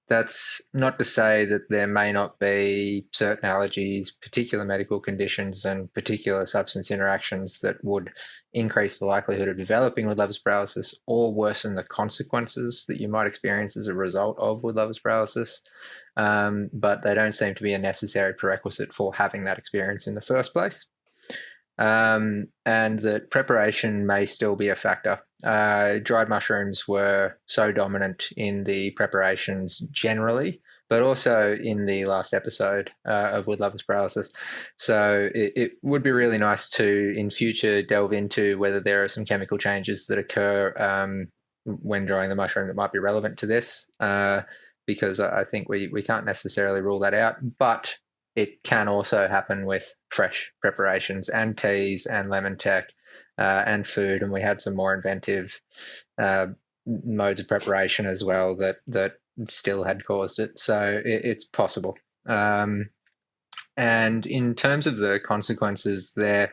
That's not to say that there may not be certain allergies, particular medical conditions, and particular substance interactions that would increase the likelihood of developing Wood-Lover's paralysis or worsen the consequences that you might experience as a result of Wood-Lover's paralysis. But they don't seem to be a necessary prerequisite for having that experience in the first place. And that preparation may still be a factor. Dried mushrooms were so dominant in the preparations generally, but also in the last episode of Wood-Lover's Paralysis. So it would be really nice to, in future, delve into whether there are some chemical changes that occur when drying the mushroom that might be relevant to this, because I think we can't necessarily rule that out. But it can also happen with fresh preparations and teas and lemon tech and food. And we had some more inventive modes of preparation as well that still had caused it. So it's possible. And in terms of the consequences, they're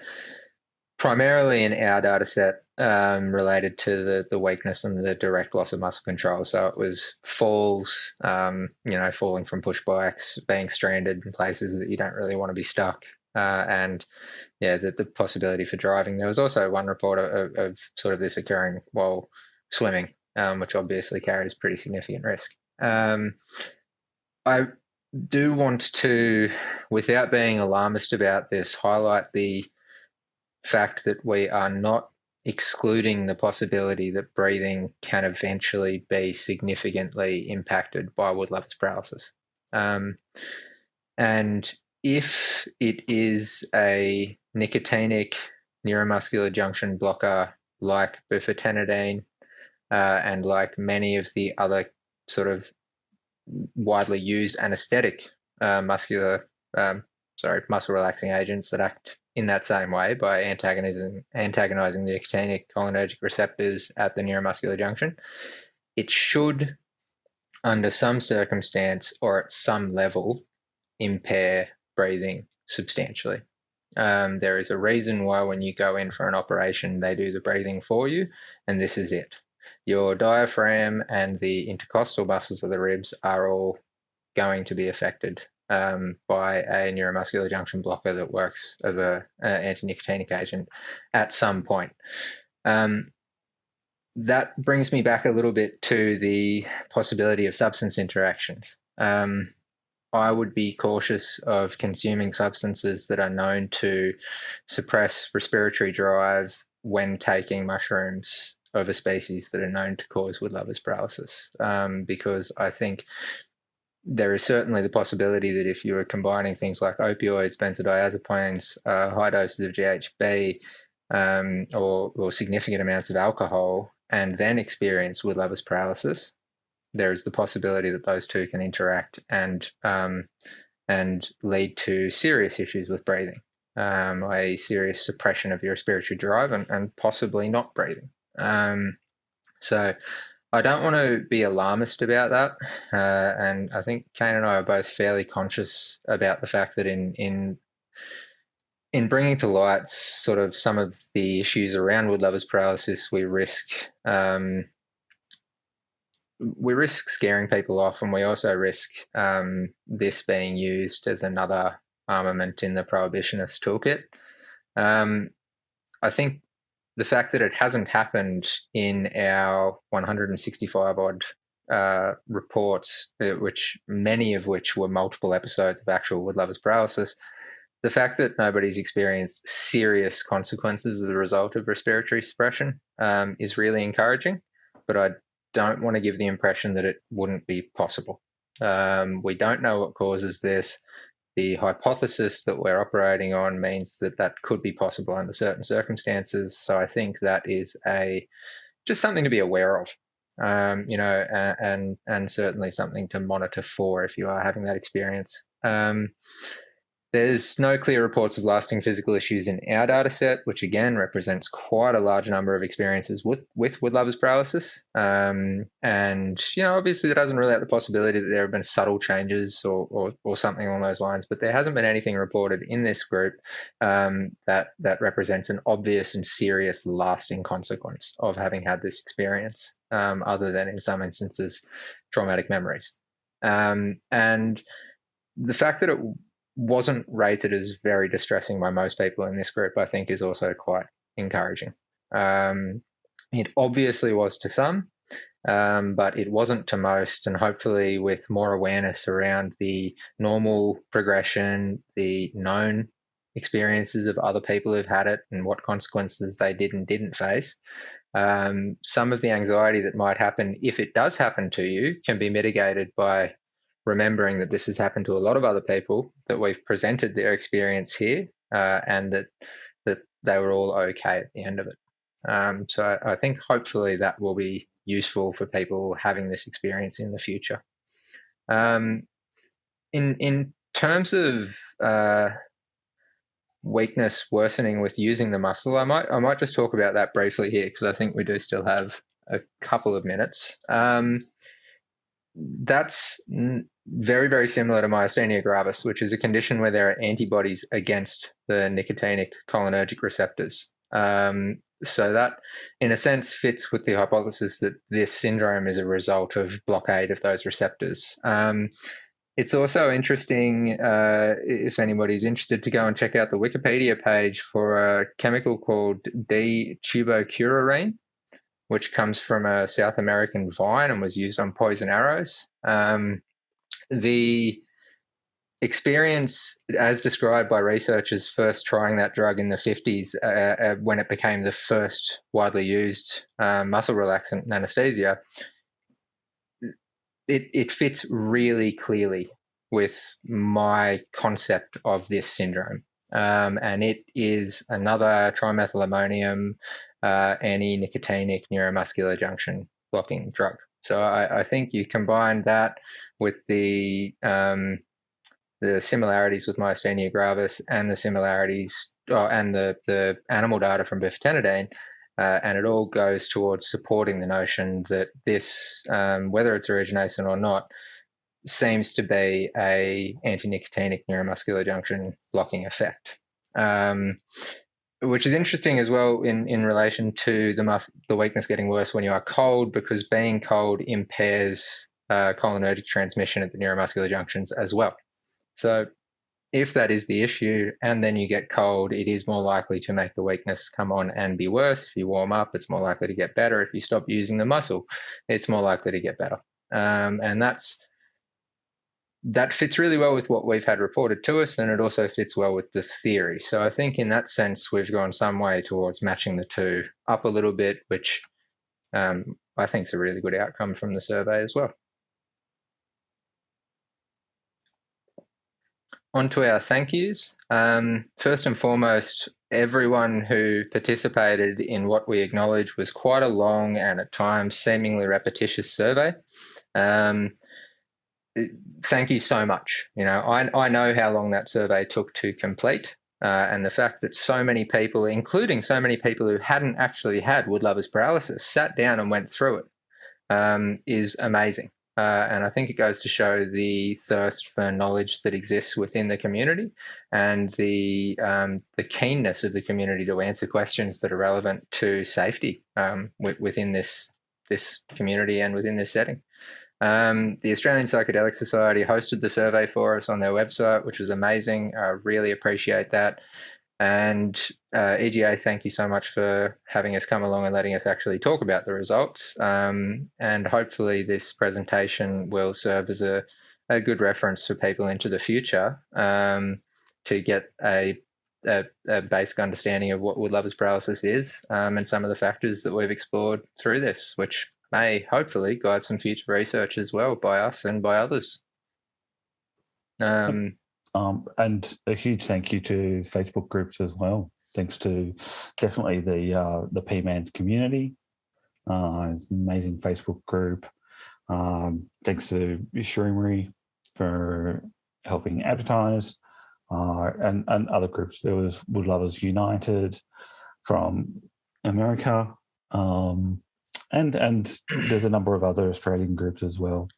primarily in our data set related to the weakness and the direct loss of muscle control. So it was falls, falling from push bikes, being stranded in places that you don't really want to be stuck, and the possibility for driving. There was also one report of sort of this occurring while swimming, which obviously carries pretty significant risk. I do want to, without being alarmist about this, highlight the fact that we are not excluding the possibility that breathing can eventually be significantly impacted by Wood-Lover's paralysis. And if it is a nicotinic neuromuscular junction blocker like bufotenidine and like many of the other sort of widely used anesthetic muscle relaxing agents that act in that same way by antagonizing the nicotinic cholinergic receptors at the neuromuscular junction, it should, under some circumstance or at some level, impair breathing substantially. There is a reason why when you go in for an operation, they do the breathing for you, and this is it. Your diaphragm and the intercostal muscles of the ribs are all going to be affected by a neuromuscular junction blocker that works as an anti-nicotinic agent at some point. That brings me back a little bit to the possibility of substance interactions. I would be cautious of consuming substances that are known to suppress respiratory drive when taking mushrooms over species that are known to cause Wood-Lover's paralysis, because I think there is certainly the possibility that if you are combining things like opioids, benzodiazepines, high doses of GHB, or significant amounts of alcohol, and then experience Wood-Lover's paralysis, there is the possibility that those two can interact and lead to serious issues with breathing, a serious suppression of your respiratory drive and possibly not breathing. So I don't want to be alarmist about that, and I think Caine and I are both fairly conscious about the fact that in bringing to light sort of some of the issues around Wood-Lover's paralysis, we risk scaring people off, and we also risk this being used as another armament in the prohibitionist toolkit. I think the fact that it hasn't happened in our 165 odd reports, many of which were multiple episodes of actual Wood-Lover's paralysis, the fact that nobody's experienced serious consequences as a result of respiratory suppression is really encouraging, but I don't want to give the impression that it wouldn't be possible. We don't know what causes this. The hypothesis that we're operating on means that could be possible under certain circumstances. So I think that is just something to be aware of, and certainly something to monitor for if you are having that experience. There's no clear reports of lasting physical issues in our data set, which again represents quite a large number of experiences with Wood-Lover's paralysis. And, obviously that doesn't rule out the possibility that there have been subtle changes or something along those lines, but there hasn't been anything reported in this group that represents an obvious and serious lasting consequence of having had this experience, other than in some instances, traumatic memories. And the fact that it wasn't rated as very distressing by most people in this group, I think, is also quite encouraging. It obviously was to some, but it wasn't to most. And hopefully with more awareness around the normal progression, the known experiences of other people who've had it and what consequences they did and didn't face, some of the anxiety that might happen if it does happen to you can be mitigated by remembering that this has happened to a lot of other people, that we've presented their experience here, and that they were all okay at the end of it. So I think hopefully that will be useful for people having this experience in the future. In terms of weakness worsening with using the muscle, I might just talk about that briefly here, because I think we do still have a couple of minutes. That's very, very similar to myasthenia gravis, which is a condition where there are antibodies against the nicotinic cholinergic receptors. So that, in a sense, fits with the hypothesis that this syndrome is a result of blockade of those receptors. It's also interesting, if anybody's interested, to go and check out the Wikipedia page for a chemical called D-tubocurarine, which comes from a South American vine and was used on poison arrows. The experience, as described by researchers first trying that drug in the 50s, when it became the first widely used muscle relaxant in anesthesia, it fits really clearly with my concept of this syndrome. And it is another trimethylammonium anti-nicotinic neuromuscular junction blocking drug. So I think you combine that with the similarities with myasthenia gravis and the similarities and the animal data from bifentanidine, and it all goes towards supporting the notion that this, whether it's origination or not, seems to be a anti-nicotinic neuromuscular junction blocking effect. Which is interesting as well in relation to the weakness getting worse when you are cold, because being cold impairs cholinergic transmission at the neuromuscular junctions as well. So if that is the issue and then you get cold, it is more likely to make the weakness come on and be worse. If you warm up, it's more likely to get better. If you stop using the muscle, it's more likely to get better. And that fits really well with what we've had reported to us, and it also fits well with the theory. So I think in that sense, we've gone some way towards matching the two up a little bit, which I think is a really good outcome from the survey as well. On to our thank yous. First and foremost, everyone who participated in what we acknowledge was quite a long and at times seemingly repetitious survey. Thank you so much. You know, I know how long that survey took to complete, and the fact that so many people, including so many people who hadn't actually had Woodlover's paralysis, sat down and went through it, is amazing. And I think it goes to show the thirst for knowledge that exists within the community, and the keenness of the community to answer questions that are relevant to safety within this community and within this setting. The Australian Psychedelic Society hosted the survey for us on their website, which was amazing. I really appreciate that. And EGA, thank you so much for having us come along and letting us actually talk about the results. And hopefully this presentation will serve as a good reference for people into the future to get a basic understanding of what Woodlover's paralysis is, and some of the factors that we've explored through this, which may hopefully guide some future research as well by us and by others. And a huge thank you to Facebook groups as well. Thanks to definitely the PMANS community. It's an amazing Facebook group. Thanks to Shroomery for helping advertise, and other groups. There was Woodlovers United from America, and there's a number of other Australian groups as well.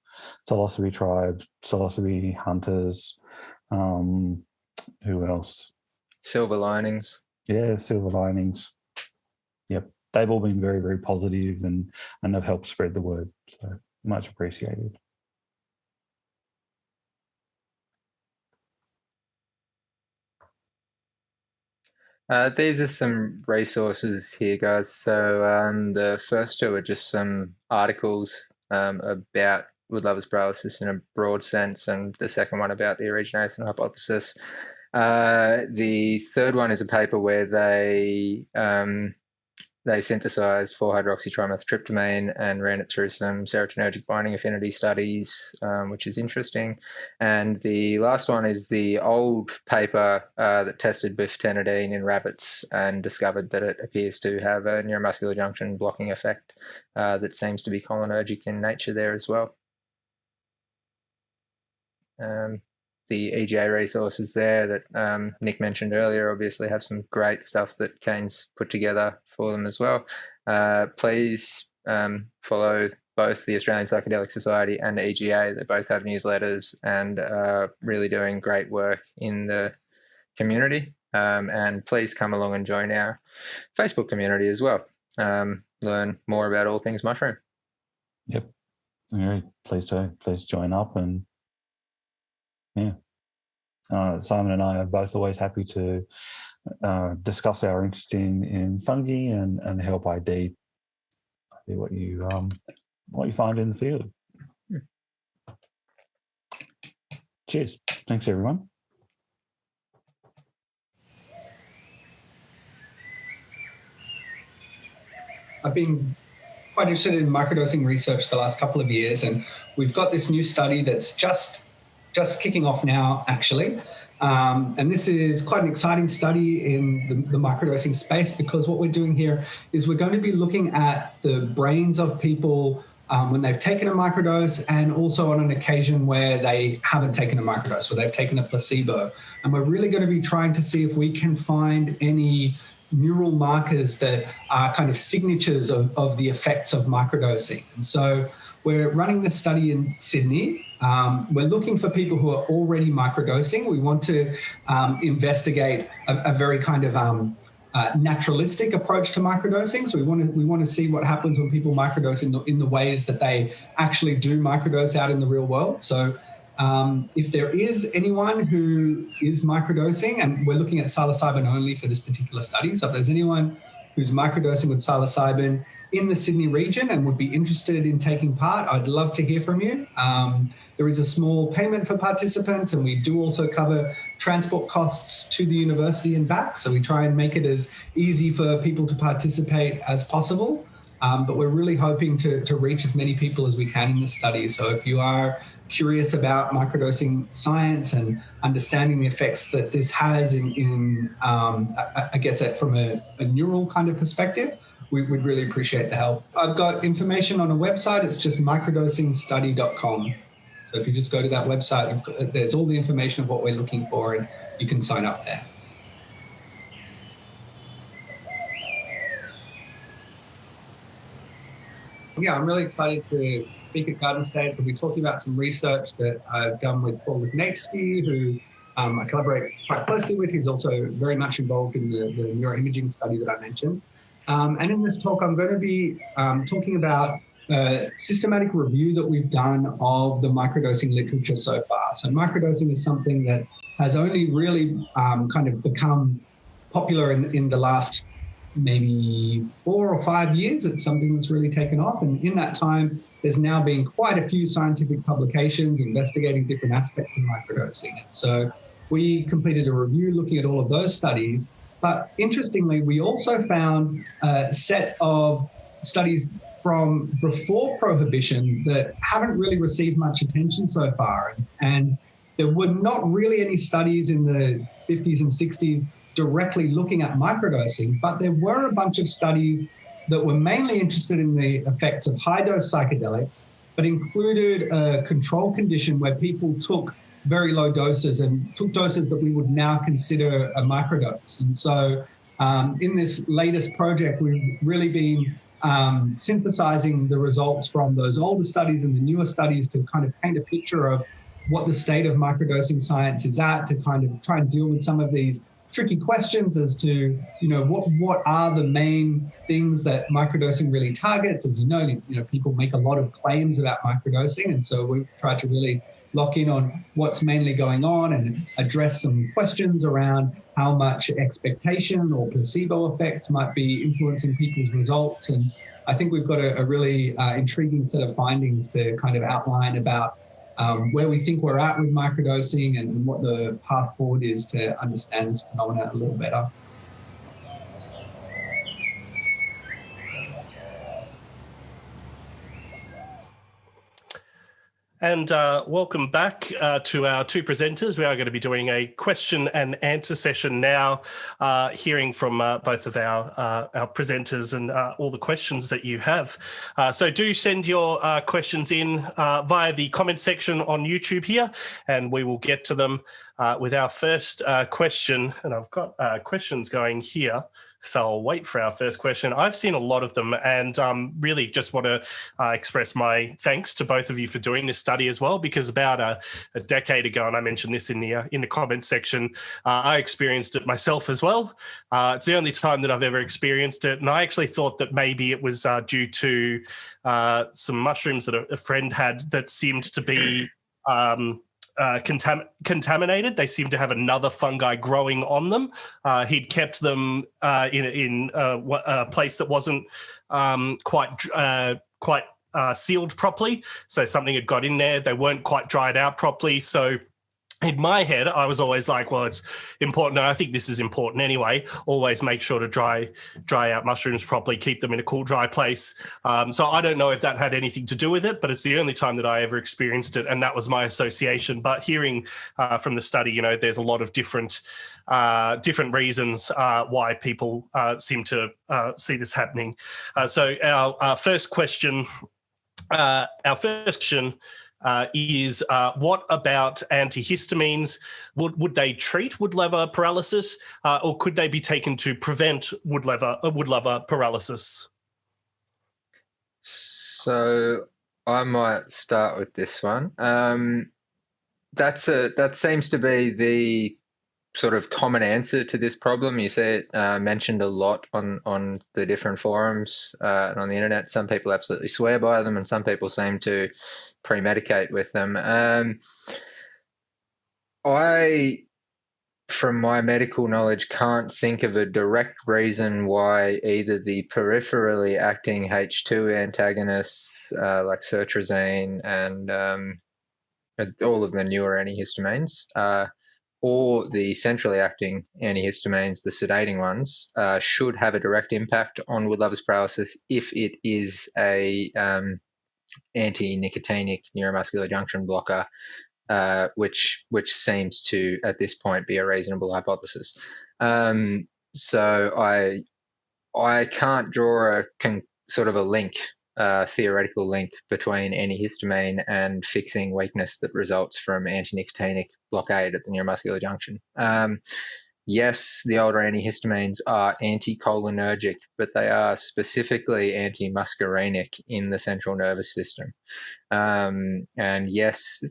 Psilocybe Tribes, Psilocybe Hunters. Who else? Silver Linings. Yeah, Silver Linings. Yep. They've all been very, very positive and have helped spread the word. So much appreciated. These are some resources here, guys. So the first two are just some articles about Woodlover's paralysis in a broad sense, and the second one about the origination hypothesis. The third one is a paper where they synthesized 4-hydroxytrimethyltryptamine and ran it through some serotonergic binding affinity studies, which is interesting. And the last one is the old paper that tested biftenadine in rabbits and discovered that it appears to have a neuromuscular junction blocking effect that seems to be cholinergic in nature there as well. The EGA resources there that Nick mentioned earlier obviously have some great stuff that Caine's put together for them as well. Please follow both the Australian Psychedelic Society and EGA. They both have newsletters and are really doing great work in the community. And please come along and join our Facebook community as well. Learn more about all things mushroom. Yep. All right. Please join up and yeah. Simon and I are both always happy to discuss our interest in fungi and help ID what you find in the field. Cheers. Thanks, everyone. I've been quite interested in microdosing research the last couple of years, and we've got this new study that's just kicking off now, actually. And this is quite an exciting study in the microdosing space, because what we're doing here is we're going to be looking at the brains of people when they've taken a microdose, and also on an occasion where they haven't taken a microdose, where they've taken a placebo. And we're really going to be trying to see if we can find any neural markers that are kind of signatures of the effects of microdosing. And so we're running this study in Sydney. We're looking for people who are already microdosing. We want to investigate a very kind of naturalistic approach to microdosing. So we want to see what happens when people microdose in the ways that they actually do microdose out in the real world. So if there is anyone who is microdosing, and we're looking at psilocybin only for this particular study, so if there's anyone who's microdosing with psilocybin in the Sydney region and would be interested in taking part, I'd love to hear from you. There is a small payment for participants, and we do also cover transport costs to the university and back. So we try and make it as easy for people to participate as possible. But we're really hoping to reach as many people as we can in this study. So if you are curious about microdosing science and understanding the effects that this has I guess from a neural kind of perspective, we'd really appreciate the help. I've got information on a website. It's just microdosingstudy.com. So if you just go to that website, there's all the information of what we're looking for, and you can sign up there. Yeah, I'm really excited to speak at Garden State. We'll be talking about some research that I've done with Paul Lipnetsky, who I collaborate quite closely with. He's also very much involved in the neuroimaging study that I mentioned. And in this talk, I'm going to be talking about a systematic review that we've done of the microdosing literature so far. So microdosing is something that has only really kind of become popular in the last maybe 4 or 5 years. It's something that's really taken off. And in that time, there's now been quite a few scientific publications investigating different aspects of microdosing. And so we completed a review looking at all of those studies. But interestingly, we also found a set of studies from before prohibition that haven't really received much attention so far. And there were not really any studies in the 50s and 60s directly looking at microdosing, but there were a bunch of studies that were mainly interested in the effects of high-dose psychedelics, but included a control condition where people took very low doses and took doses that we would now consider a microdose. And so in this latest project, we've really been synthesizing the results from those older studies and the newer studies to kind of paint a picture of what the state of microdosing science is at, to kind of try and deal with some of these tricky questions as to, what are the main things that microdosing really targets. As you know, people make a lot of claims about microdosing, and so we've tried to really lock in on what's mainly going on and address some questions around how much expectation or placebo effects might be influencing people's results. And I think we've got a really intriguing set of findings to kind of outline about where we think we're at with microdosing and what the path forward is to understand this phenomenon a little better. And welcome back to our two presenters. We are going to be doing a question and answer session now, hearing from both of our presenters and all the questions that you have. So do send your questions in via the comment section on YouTube here, and we will get to them with our first question. And I've got questions going here, so I'll wait for our first question. I've seen a lot of them, and really just want to express my thanks to both of you for doing this study as well, because about a decade ago, and I mentioned this in the comment section, I experienced it myself as well. It's the only time that I've ever experienced it, and I actually thought that maybe it was due to some mushrooms that a friend had that seemed to be contaminated. They seemed to have another fungi growing on them. He'd kept them in a place that wasn't quite sealed properly, so something had got in there. They weren't quite dried out properly. So in my head, I was always like, well, it's important, and I think this is important anyway, always make sure to dry out mushrooms properly, keep them in a cool, dry place. So I don't know if that had anything to do with it, but it's the only time that I ever experienced it, and that was my association. But hearing from the study, there's a lot of different reasons why people seem to see this happening. So our first question is what about antihistamines? Would they treat Wood-Lover paralysis, or could they be taken to prevent Wood-Lover paralysis? So I might start with this one. That seems to be the sort of common answer to this problem. You see it mentioned a lot on the different forums and on the internet. Some people absolutely swear by them, and some people seem to pre-medicate with them. I, from my medical knowledge, can't think of a direct reason why either the peripherally acting H2 antagonists like sertrazine and all of the newer antihistamines, or the centrally acting antihistamines, the sedating ones, should have a direct impact on Wood-Lover's paralysis if it is a anti-nicotinic neuromuscular junction blocker, which seems to, at this point, be a reasonable hypothesis. So I can't draw sort of a link, theoretical link between antihistamine and fixing weakness that results from anti-nicotinic blockade at the neuromuscular junction. Yes, the older antihistamines are anticholinergic, but they are specifically anti-muscarinic in the central nervous system. And yes,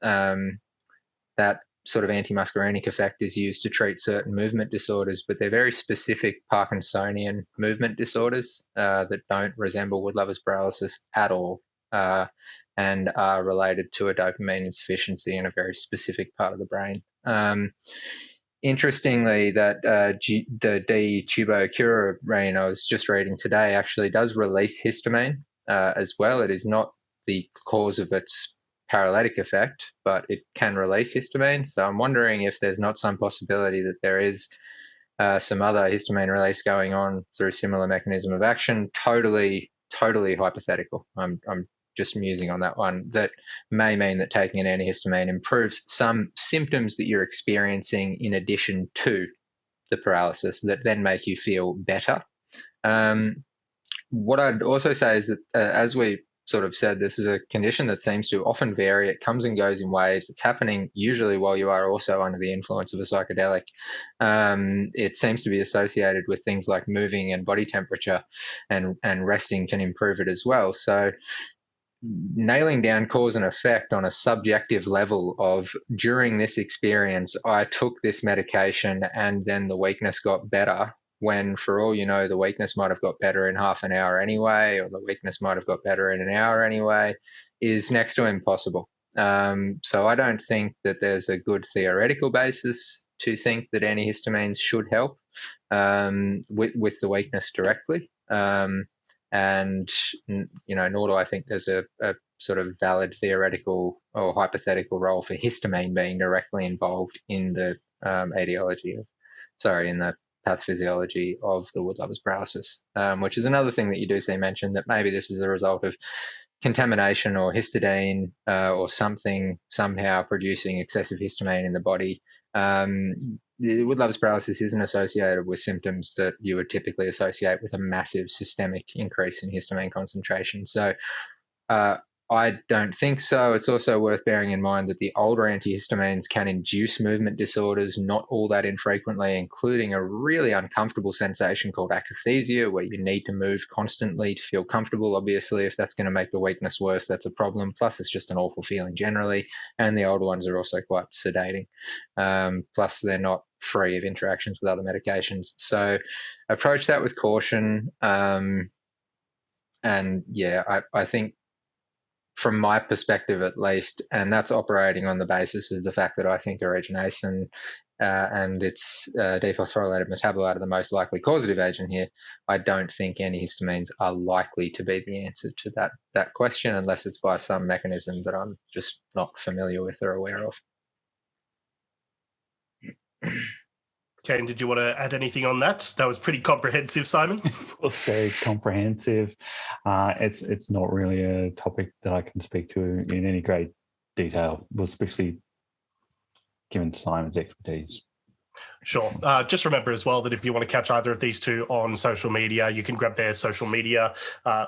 that sort of anti-muscarinic effect is used to treat certain movement disorders, but they're very specific Parkinsonian movement disorders that don't resemble Wood-Lover's paralysis at all, and are related to a dopamine insufficiency in a very specific part of the brain. Interestingly, that the D-tubocurarine I was just reading today actually does release histamine as well. It is not the cause of its paralytic effect, but it can release histamine. So I'm wondering if there's not some possibility that there is some other histamine release going on through a similar mechanism of action. Totally hypothetical. I'm just musing on that one. That may mean that taking an antihistamine improves some symptoms that you're experiencing in addition to the paralysis that then make you feel better. What I'd also say is that, as we sort of said, this is a condition that seems to often vary. It comes and goes in waves. It's happening usually while you are also under the influence of a psychedelic. It seems to be associated with things like moving and body temperature, and resting can improve it as well. So nailing down cause and effect on a subjective level of, during this experience, I took this medication and then the weakness got better, when for all you know, the weakness might have got better in half an hour anyway, or the weakness might have got better in an hour anyway, is next to impossible. So I don't think that there's a good theoretical basis to think that antihistamines should help with the weakness directly. And, nor do I think there's a sort of valid theoretical or hypothetical role for histamine being directly involved in the in the pathophysiology of the Woodlover's paralysis, which is another thing that you do see mentioned, that maybe this is a result of contamination or histidine or something somehow producing excessive histamine in the body. The Woodlover's paralysis isn't associated with symptoms that you would typically associate with a massive systemic increase in histamine concentration. So I don't think so. It's also worth bearing in mind that the older antihistamines can induce movement disorders, not all that infrequently, including a really uncomfortable sensation called akathisia, where you need to move constantly to feel comfortable. Obviously, if that's going to make the weakness worse, that's a problem. Plus, it's just an awful feeling generally. And the older ones are also quite sedating. Plus, they're not free of interactions with other medications. So approach that with caution. I think, from my perspective at least, and that's operating on the basis of the fact that I think origination and its dephosphorylated metabolite are the most likely causative agent here, I don't think antihistamines are likely to be the answer to that question, unless it's by some mechanism that I'm just not familiar with or aware of. Caine, did you want to add anything on that? That was pretty comprehensive, Symon. It was very comprehensive. It's not really a topic that I can speak to in any great detail, especially given Symon's expertise. Sure. Just remember as well that if you want to catch either of these two on social media, you can grab their social media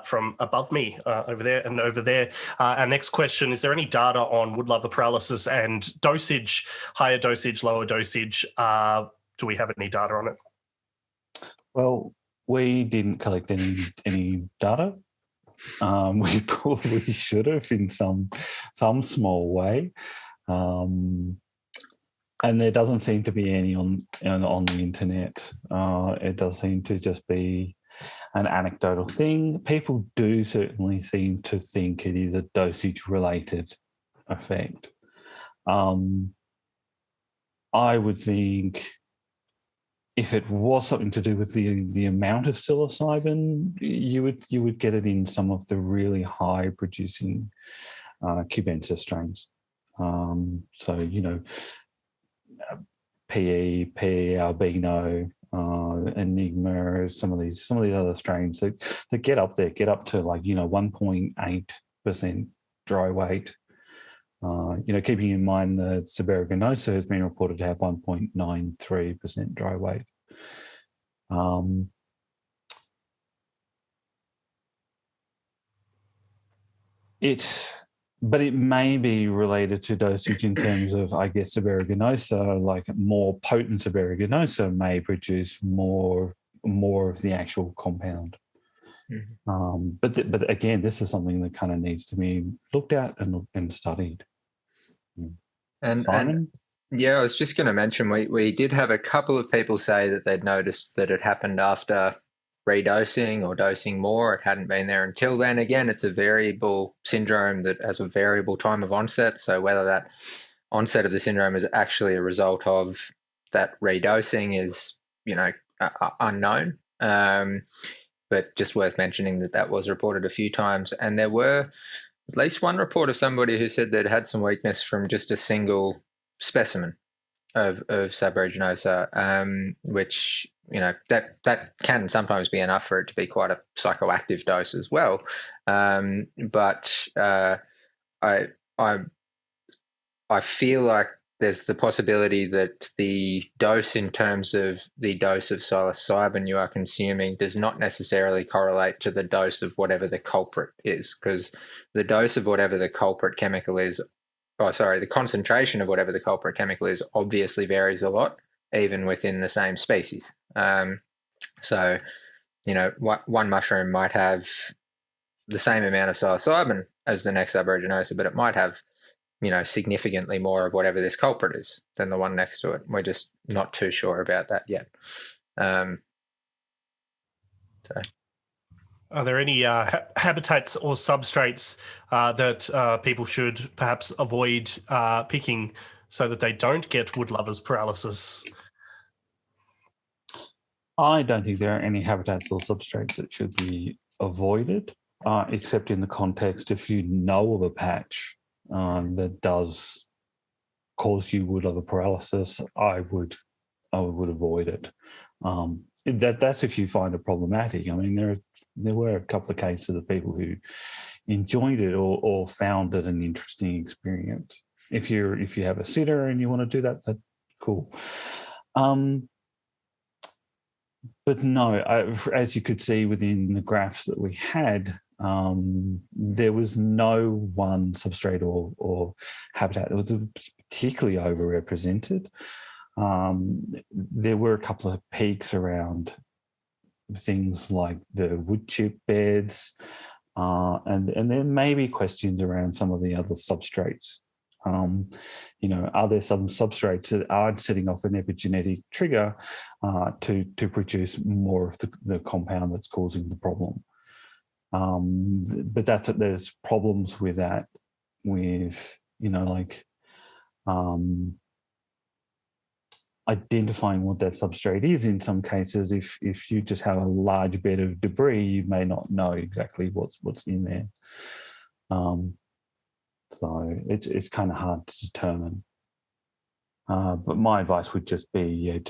from above me over there and over there. Our next question, is there any data on Woodlover paralysis and dosage, higher dosage, lower dosage? Do we have any data on it? Well, we didn't collect any data. We probably should have in some small way. And there doesn't seem to be any on the internet. It does seem to just be an anecdotal thing. People do certainly seem to think it is a dosage-related effect. I would think if it was something to do with the amount of psilocybin, you would get it in some of the really high producing cubensis strains. PE, albino, enigma, some of these other strains that get up to 1.8% dry weight. Keeping in mind the subaeruginosa has been reported to have 1.93% dry weight. But it may be related to dosage in terms of, I guess, subaeruginosa, like more potent subaeruginosa may produce more of the actual compound. Mm-hmm. But again, this is something that kind of needs to be looked at and studied. And I was just going to mention, we did have a couple of people say that they'd noticed that it happened after redosing or dosing more. It hadn't been there until then. Again, it's a variable syndrome that has a variable time of onset. So whether that onset of the syndrome is actually a result of that redosing is, unknown. But just worth mentioning that was reported a few times. And there were at least one report of somebody who said they'd had some weakness from just a single specimen of subaeruginosa, which, that can sometimes be enough for it to be quite a psychoactive dose as well. But I feel like there's the possibility that the dose in terms of the dose of psilocybin you are consuming does not necessarily correlate to the dose of whatever the culprit is, because the dose of whatever the culprit chemical is, the concentration of whatever the culprit chemical is obviously varies a lot, even within the same species. So, one mushroom might have the same amount of psilocybin as the next subaeruginosa, but it might have, significantly more of whatever this culprit is than the one next to it. We're just not too sure about that yet. Are there any habitats or substrates that people should perhaps avoid picking so that they don't get woodlover's paralysis? I don't think there are any habitats or substrates that should be avoided, except in the context if you know of a patch that does cause you woodlover paralysis, I would avoid it. That's if you find it problematic. I mean, there were a couple of cases of people who enjoyed it or found it an interesting experience. If you have a sitter and you want to do that, that's cool. But no, as you could see within the graphs that we had, there was no one substrate or habitat that was particularly overrepresented. There were a couple of peaks around things like the wood chip beds, and there may be questions around some of the other substrates. Are there some substrates that aren't setting off an epigenetic trigger to produce more of the compound that's causing the problem? But there's problems with that, with identifying what that substrate is. In some cases, if you just have a large bed of debris, you may not know exactly what's in there. So it's kind of hard to determine. But my advice would just be,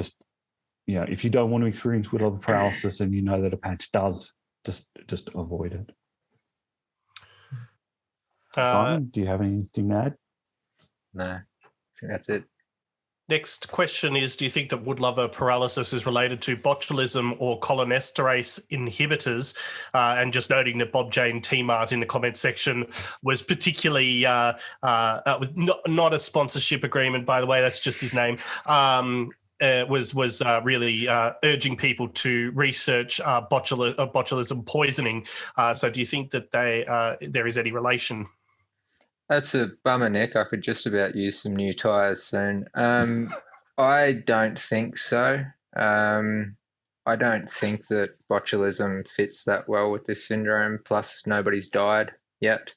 if you don't want to experience Woodlover paralysis and you know that a patch does, just avoid it. Simon, do you have anything to add? No, I think that's it. Next question is, do you think that woodlover paralysis is related to botulism or cholinesterase inhibitors? And just noting that Bob Jane T-Mart in the comments section was particularly, with not a sponsorship agreement, by the way, that's just his name, was really urging people to research botulism poisoning. So do you think that there is any relation? That's a bummer, Nick. I could just about use some new tyres soon. I don't think so. I don't think that botulism fits that well with this syndrome. Plus, nobody's died yet,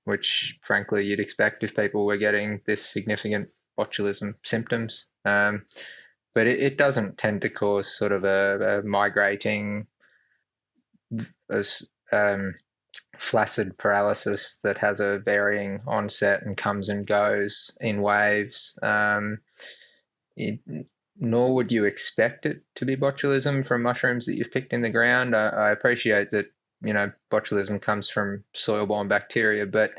which, frankly, you'd expect if people were getting this significant botulism symptoms. But it doesn't tend to cause sort of a migrating flaccid paralysis that has a varying onset and comes and goes in waves. Nor would you expect it to be botulism from mushrooms that you've picked in the ground. I appreciate that, botulism comes from soil-borne bacteria, but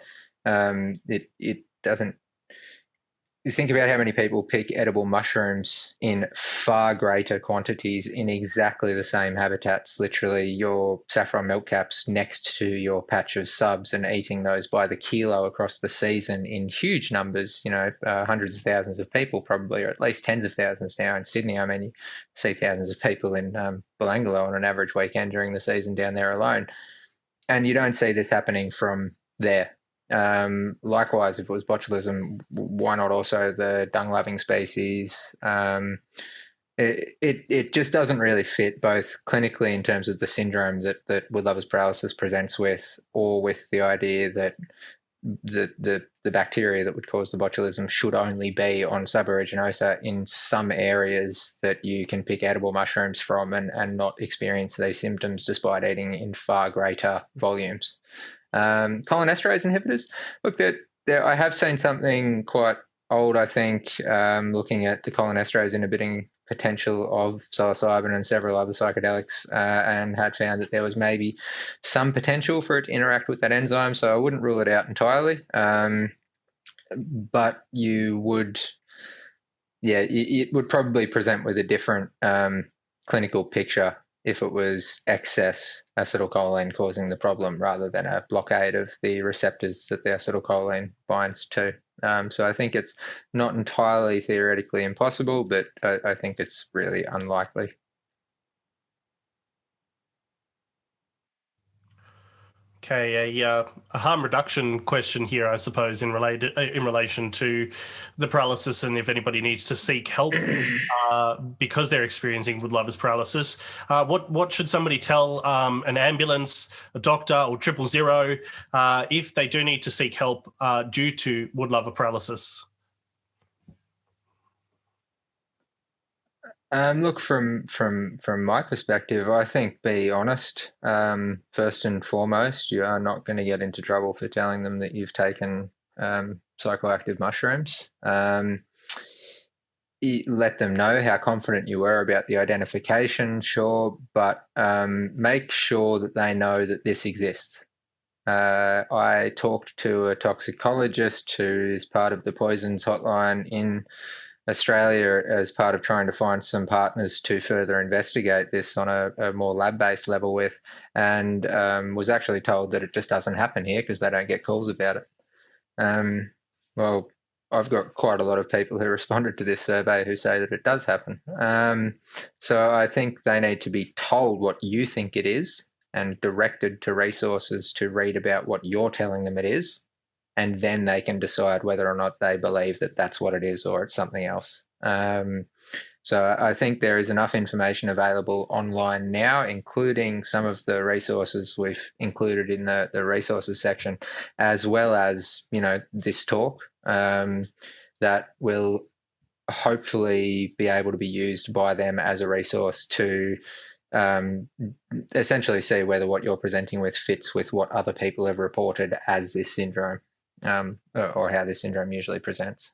it doesn't. You think about how many people pick edible mushrooms in far greater quantities in exactly the same habitats, literally your saffron milkcaps next to your patch of subs, and eating those by the kilo across the season in huge numbers, hundreds of thousands of people probably, or at least tens of thousands now in Sydney. I mean, you see thousands of people in Belangolo on an average weekend during the season down there alone. And you don't see this happening from there. Likewise, if it was botulism, why not also the dung-loving species? It just doesn't really fit both clinically in terms of the syndrome that Woodlover's paralysis presents with, or with the idea that the bacteria that would cause the botulism should only be on subaeruginosa in some areas that you can pick edible mushrooms from and not experience these symptoms despite eating in far greater volumes. Cholinesterase inhibitors. Look, I have seen something quite old, I think, looking at the cholinesterase inhibiting potential of psilocybin and several other psychedelics, and had found that there was maybe some potential for it to interact with that enzyme. So I wouldn't rule it out entirely. But you would, it would probably present with a different clinical picture if it was excess acetylcholine causing the problem rather than a blockade of the receptors that the acetylcholine binds to. So I think it's not entirely theoretically impossible, but I think it's really unlikely. Okay, a harm reduction question here, I suppose, in relation to the paralysis, and if anybody needs to seek help because they're experiencing Woodlover's paralysis. What should somebody tell an ambulance, a doctor, or 000 if they do need to seek help due to Woodlover paralysis? Look, from my perspective, I think be honest. First and foremost, you are not going to get into trouble for telling them that you've taken psychoactive mushrooms. Let them know how confident you were about the identification, sure, but make sure that they know that this exists. I talked to a toxicologist who is part of the poisons hotline in Australia as part of trying to find some partners to further investigate this on a more lab-based level with, and was actually told that it just doesn't happen here because they don't get calls about it. Well, I've got quite a lot of people who responded to this survey who say that it does happen. So I think they need to be told what you think it is and directed to resources to read about what you're telling them it is, and then they can decide whether or not they believe that that's what it is or it's something else. So I think there is enough information available online now, including some of the resources we've included in the resources section, as well as, this talk that will hopefully be able to be used by them as a resource to essentially see whether what you're presenting with fits with what other people have reported as this syndrome. Or how this syndrome usually presents.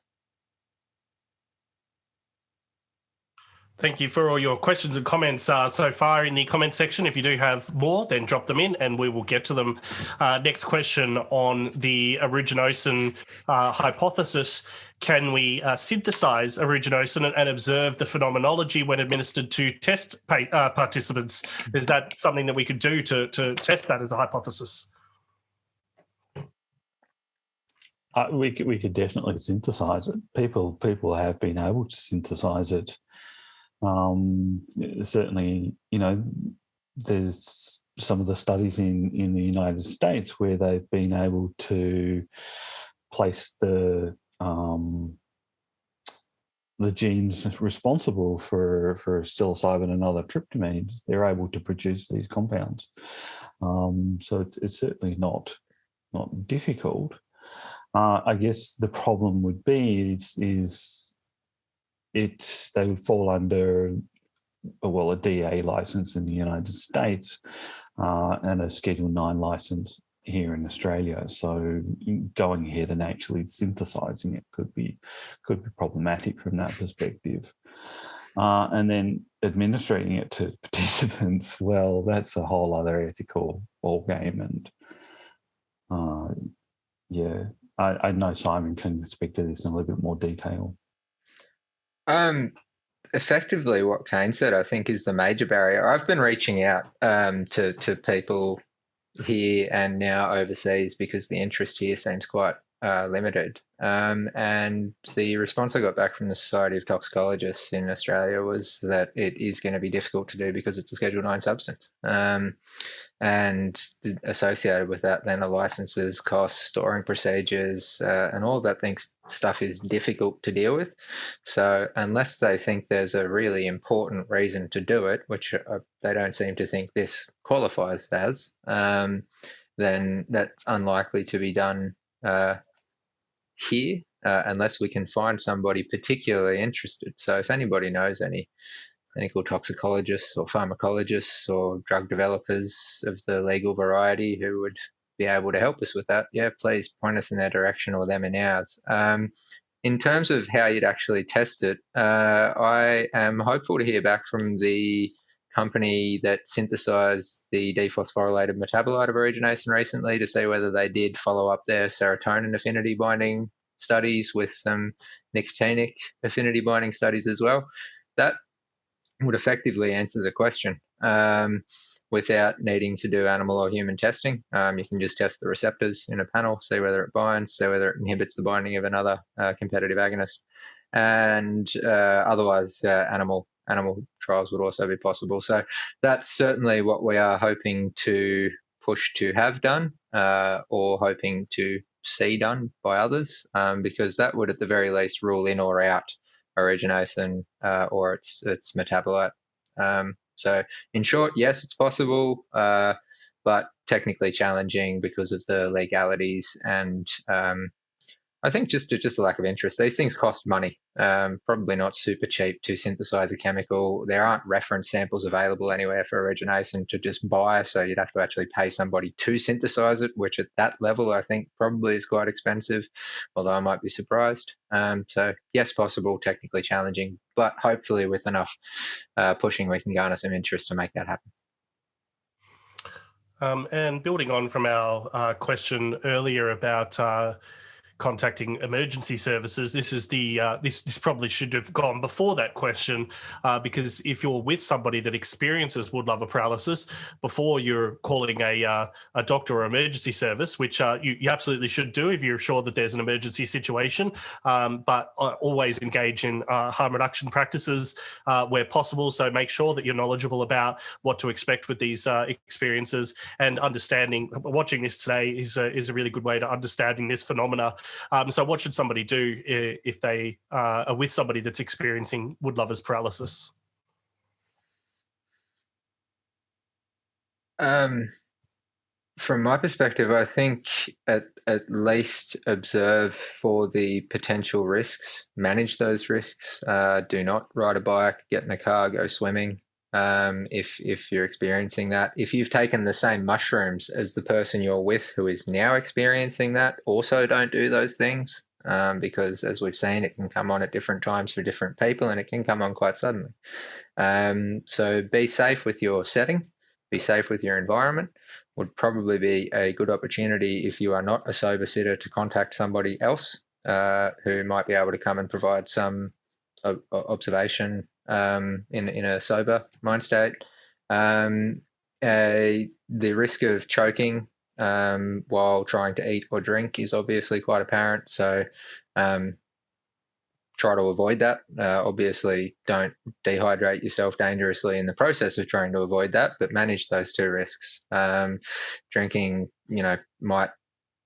Thank you for all your questions and comments so far in the comment section. If you do have more, then drop them in and we will get to them. Next question on the Origination hypothesis. Can we synthesize Origination and observe the phenomenology when administered to test participants? Is that something that we could do to test that as a hypothesis? We could definitely synthesize it. People have been able to synthesize it. Certainly, there's some of the studies in the United States where they've been able to place the genes responsible for psilocybin and other tryptamines. They're able to produce these compounds. So it's certainly not difficult. I guess the problem would be they would fall under a DA license in the United States and a Schedule 9 license here in Australia. So going ahead and actually synthesizing it could be problematic from that perspective. And then administering it to participants, well, that's a whole other ethical ballgame. And I know Symon can speak to this in a little bit more detail. Effectively, what Caine said, I think, is the major barrier. I've been reaching out to people here and now overseas because the interest here seems quite limited. And the response I got back from the Society of Toxicologists in Australia was that it is going to be difficult to do because it's a Schedule 9 substance. And associated with that, then the licenses, costs, storing procedures, and all of that stuff is difficult to deal with. So unless they think there's a really important reason to do it, which they don't seem to think this qualifies as, then that's unlikely to be done here unless we can find somebody particularly interested. So if anybody knows any clinical toxicologists or pharmacologists or drug developers of the legal variety who would be able to help us with that, please point us in their direction or them in ours. In terms of how you'd actually test it, I am hopeful to hear back from the company that synthesized the dephosphorylated metabolite of Origination recently to see whether they did follow up their serotonin affinity binding studies with some nicotinic affinity binding studies as well. That would effectively answer the question without needing to do animal or human testing. You can just test the receptors in a panel, see whether it binds, see whether it inhibits the binding of another competitive agonist. And otherwise, animal trials would also be possible. So that's certainly what we are hoping to pushed to have done or hoping to see done by others, because that would at the very least rule in or out origination or its metabolite. So in short, yes, it's possible, but technically challenging because of the legalities and I think just a lack of interest. These things cost money, probably not super cheap to synthesize a chemical. There aren't reference samples available anywhere for origination to just buy, so you'd have to actually pay somebody to synthesize it, which at that level I think probably is quite expensive, although I might be surprised. So yes, possible, technically challenging, but hopefully with enough pushing we can garner some interest to make that happen. And building on from our question earlier about contacting emergency services, this is the this probably should have gone before that question, because if you're with somebody that experiences Wood-Lover paralysis, before you're calling a doctor or emergency service, which you absolutely should do if you're sure that there's an emergency situation, but always engage in harm reduction practices where possible. So make sure that you're knowledgeable about what to expect with these experiences, and understanding. Watching this today is a really good way to understanding this phenomena. So what should somebody do if they are with somebody that's experiencing Wood-Lover's paralysis? From my perspective, I think at least observe for the potential risks, manage those risks. Do not ride a bike, get in a car, go swimming. If you're experiencing that. If you've taken the same mushrooms as the person you're with who is now experiencing that, also don't do those things, because as we've seen, it can come on at different times for different people and it can come on quite suddenly. So be safe with your setting, be safe with your environment. Would probably be a good opportunity if you are not a sober sitter to contact somebody else who might be able to come and provide some observation in a sober mind state. The risk of choking while trying to eat or drink is obviously quite apparent, so try to avoid that. Obviously don't dehydrate yourself dangerously in the process of trying to avoid that, but manage those two risks. Drinking, might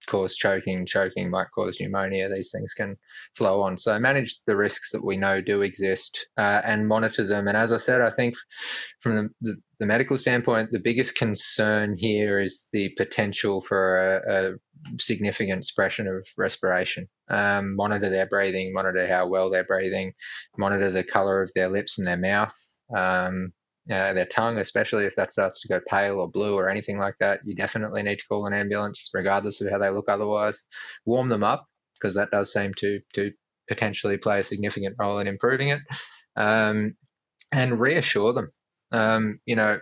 cause choking might cause pneumonia. These things can flow on, so manage the risks that we know do exist and monitor them. And as I said, I think from the medical standpoint, the biggest concern here is the potential for a significant suppression of respiration. Monitor their breathing, monitor how well they're breathing, monitor the color of their lips and their mouth, their tongue, especially if that starts to go pale or blue or anything like that. You definitely need to call an ambulance regardless of how they look otherwise. Warm them up, because that does seem to potentially play a significant role in improving it, and reassure them.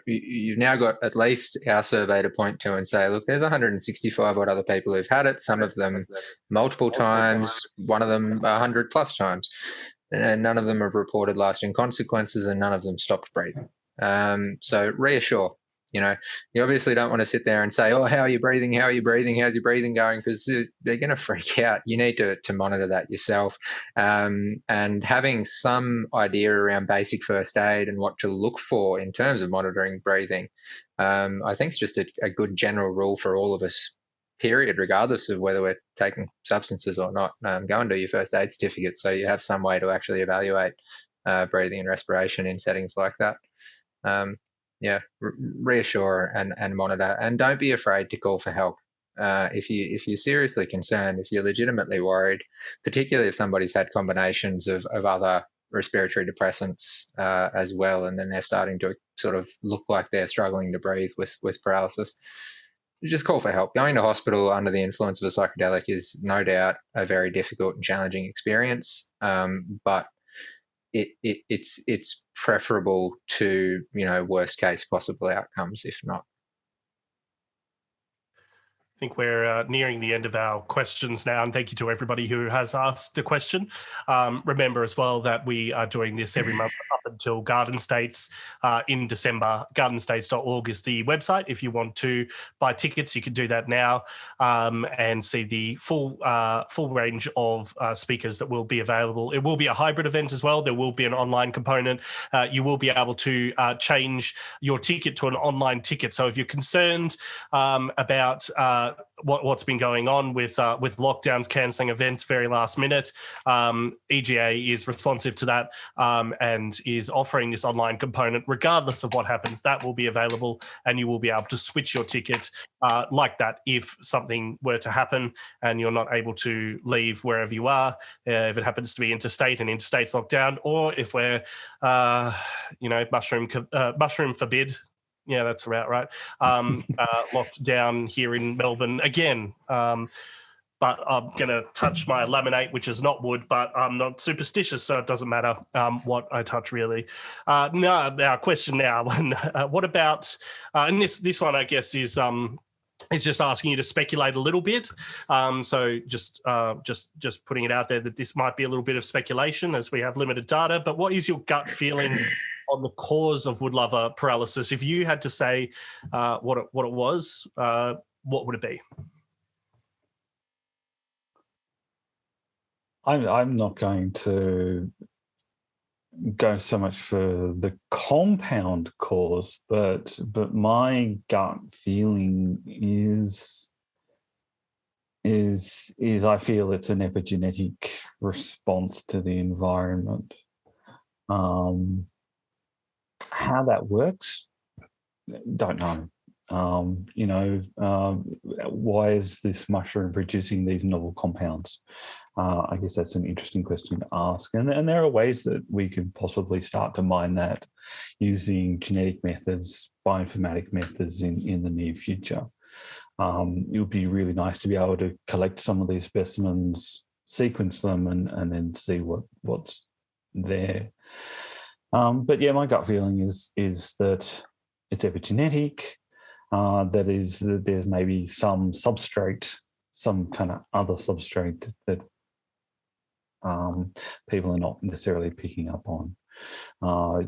You've now got at least our survey to point to and say, look, there's 165 odd other people who've had it, some of them multiple times, one of them 100 plus times, and none of them have reported lasting consequences and none of them stopped breathing. So reassure. You obviously don't want to sit there and say, oh, how are you breathing? How are you breathing? How's your breathing going? Because they're going to freak out. You need to monitor that yourself. And having some idea around basic first aid and what to look for in terms of monitoring breathing, I think it's just a good general rule for all of us, period, regardless of whether we're taking substances or not. Go and do your first aid certificate so you have some way to actually evaluate breathing and respiration in settings like that. Reassure and monitor, and don't be afraid to call for help. If you're seriously concerned, if you're legitimately worried, particularly if somebody's had combinations of other respiratory depressants as well, and then they're starting to sort of look like they're struggling to breathe with paralysis, just call for help. Going to hospital under the influence of a psychedelic is no doubt a very difficult and challenging experience, but it's preferable to worst case possible outcomes, if not. I think we're nearing the end of our questions now, and thank you to everybody who has asked a question. Remember as well that we are doing this every month up until Garden States in December. Gardenstates.org is the website. If you want to buy tickets, you can do that now and see the full range of speakers that will be available. It will be a hybrid event as well. There will be an online component. You will be able to change your ticket to an online ticket. So if you're concerned about what's been going on with lockdowns, cancelling events very last minute, EGA is responsive to that and is offering this online component. Regardless of what happens, that will be available, and you will be able to switch your ticket like that if something were to happen and you're not able to leave wherever you are, if it happens to be interstate and interstate's locked down, or if we're, mushroom forbid. Yeah, that's about right. Locked down here in Melbourne again. But I'm going to touch my laminate, which is not wood, but I'm not superstitious, so it doesn't matter what I touch, really. Our question now, what about, and this one, I guess, is just asking you to speculate a little bit. So just putting it out there that this might be a little bit of speculation as we have limited data, but what is your gut feeling on the cause of wood-lover paralysis? If you had to say what it was, what would it be? I'm not going to go so much for the compound cause, but my gut feeling is I feel it's an epigenetic response to the environment. How that works, don't know. Why is this mushroom producing these novel compounds? I guess that's an interesting question to ask. And there are ways that we could possibly start to mine that using genetic methods, bioinformatic methods in the near future. It would be really nice to be able to collect some of these specimens, sequence them, and then see what's there. But yeah, my gut feeling is that it's epigenetic. That is, that there's maybe some substrate, some kind of other substrate that people are not necessarily picking up on.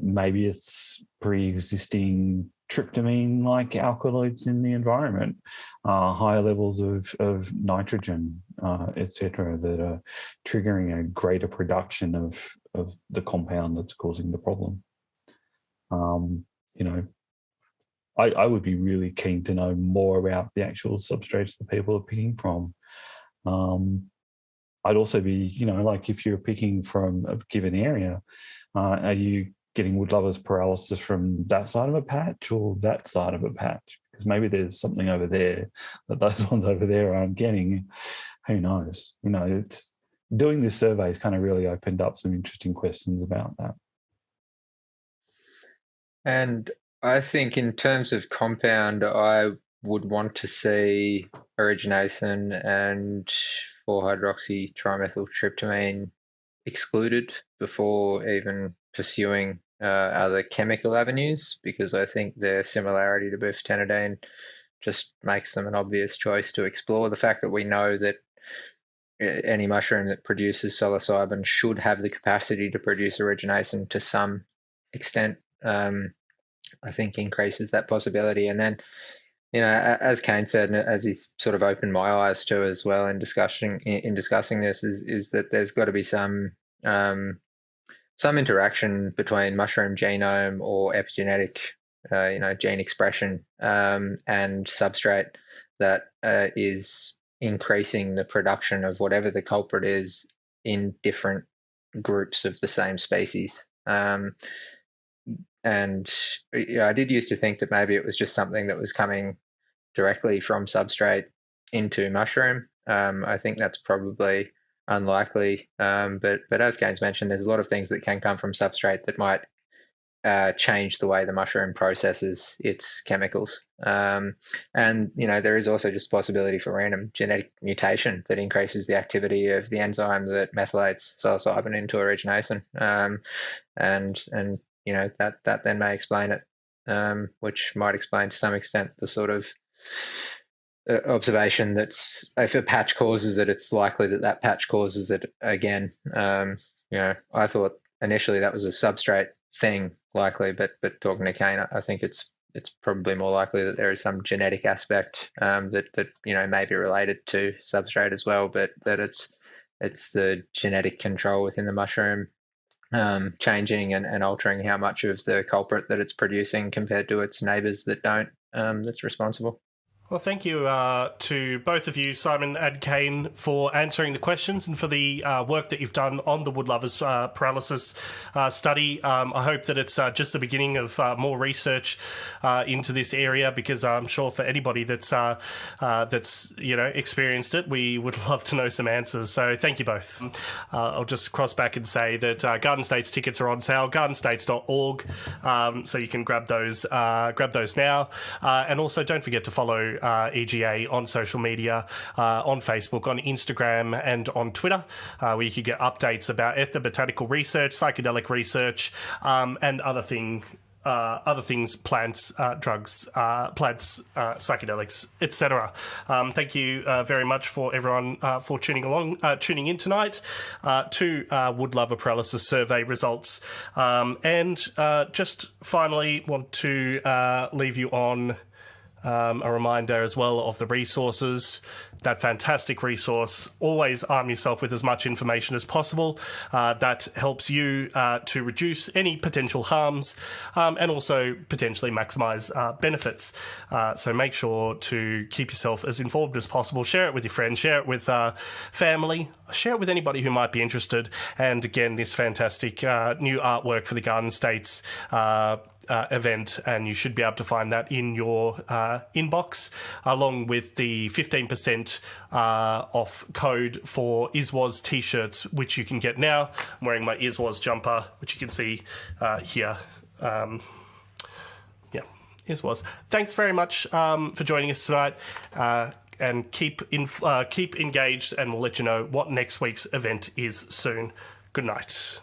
Maybe it's pre-existing tryptamine-like alkaloids in the environment, higher levels of nitrogen, etc., that are triggering a greater production of the compound that's causing the problem. I would be really keen to know more about the actual substrates that people are picking from. I'd also be, like if you're picking from a given area, are you getting wood-lover's paralysis from that side of a patch or that side of a patch? Because maybe there's something over there that those ones over there aren't getting. Who knows? It's doing this survey has kind of really opened up some interesting questions about that. And I think in terms of compound, I would want to see origination and 4-hydroxytrimethyltryptamine excluded before even pursuing other chemical avenues, because I think their similarity to bufentanidine just makes them an obvious choice to explore. The fact that we know that any mushroom that produces psilocybin should have the capacity to produce origination to some extent, I think increases that possibility. And then, as Caine said, and as he's sort of opened my eyes to as well in discussing this, is that there's got to be some interaction between mushroom genome or epigenetic, gene expression and substrate that is increasing the production of whatever the culprit is in different groups of the same species. And I did used to think that maybe it was just something that was coming directly from substrate into mushroom. I think that's probably unlikely. But as Caine's mentioned, there's a lot of things that can come from substrate that might change the way the mushroom processes its chemicals. And there is also just possibility for random genetic mutation that increases the activity of the enzyme that methylates psilocybin into origination. That then may explain it, which might explain to some extent the sort of observation that's if a patch causes it, it's likely that patch causes it again. I thought initially that was a substrate thing likely, but talking to Caine, I think it's probably more likely that there is some genetic aspect that may be related to substrate as well, but that it's the genetic control within the mushroom changing and altering how much of the culprit that it's producing compared to its neighbours that don't, that's responsible. Well, thank you to both of you, Symon and Caine, for answering the questions and for the work that you've done on the Woodlover's Paralysis study. I hope that it's just the beginning of more research into this area, because I'm sure for anybody that's experienced it, we would love to know some answers. So thank you both. I'll just cross back and say that Garden States tickets are on sale, gardenstates.org, so you can grab those now. And also don't forget to follow EGA on social media, on Facebook, on Instagram, and on Twitter, where you can get updates about ethnobotanical research, psychedelic research, and other things, plants, drugs, psychedelics, etc. Thank you very much for everyone for tuning in tonight to Wood-Lover Paralysis survey results. And just finally want to leave you on a reminder as well of the resources, that fantastic resource. Always arm yourself with as much information as possible. That helps you to reduce any potential harms and also potentially maximise benefits. So make sure to keep yourself as informed as possible. Share it with your friends, share it with family, share it with anybody who might be interested. And again, this fantastic new artwork for the Garden States event, and you should be able to find that in your inbox, along with the 15% off code for ISWAS t-shirts, which you can get now. I'm wearing my ISWAS jumper, which you can see here. ISWAS. Thanks very much for joining us tonight, and keep engaged, and we'll let you know what next week's event is soon. Good night.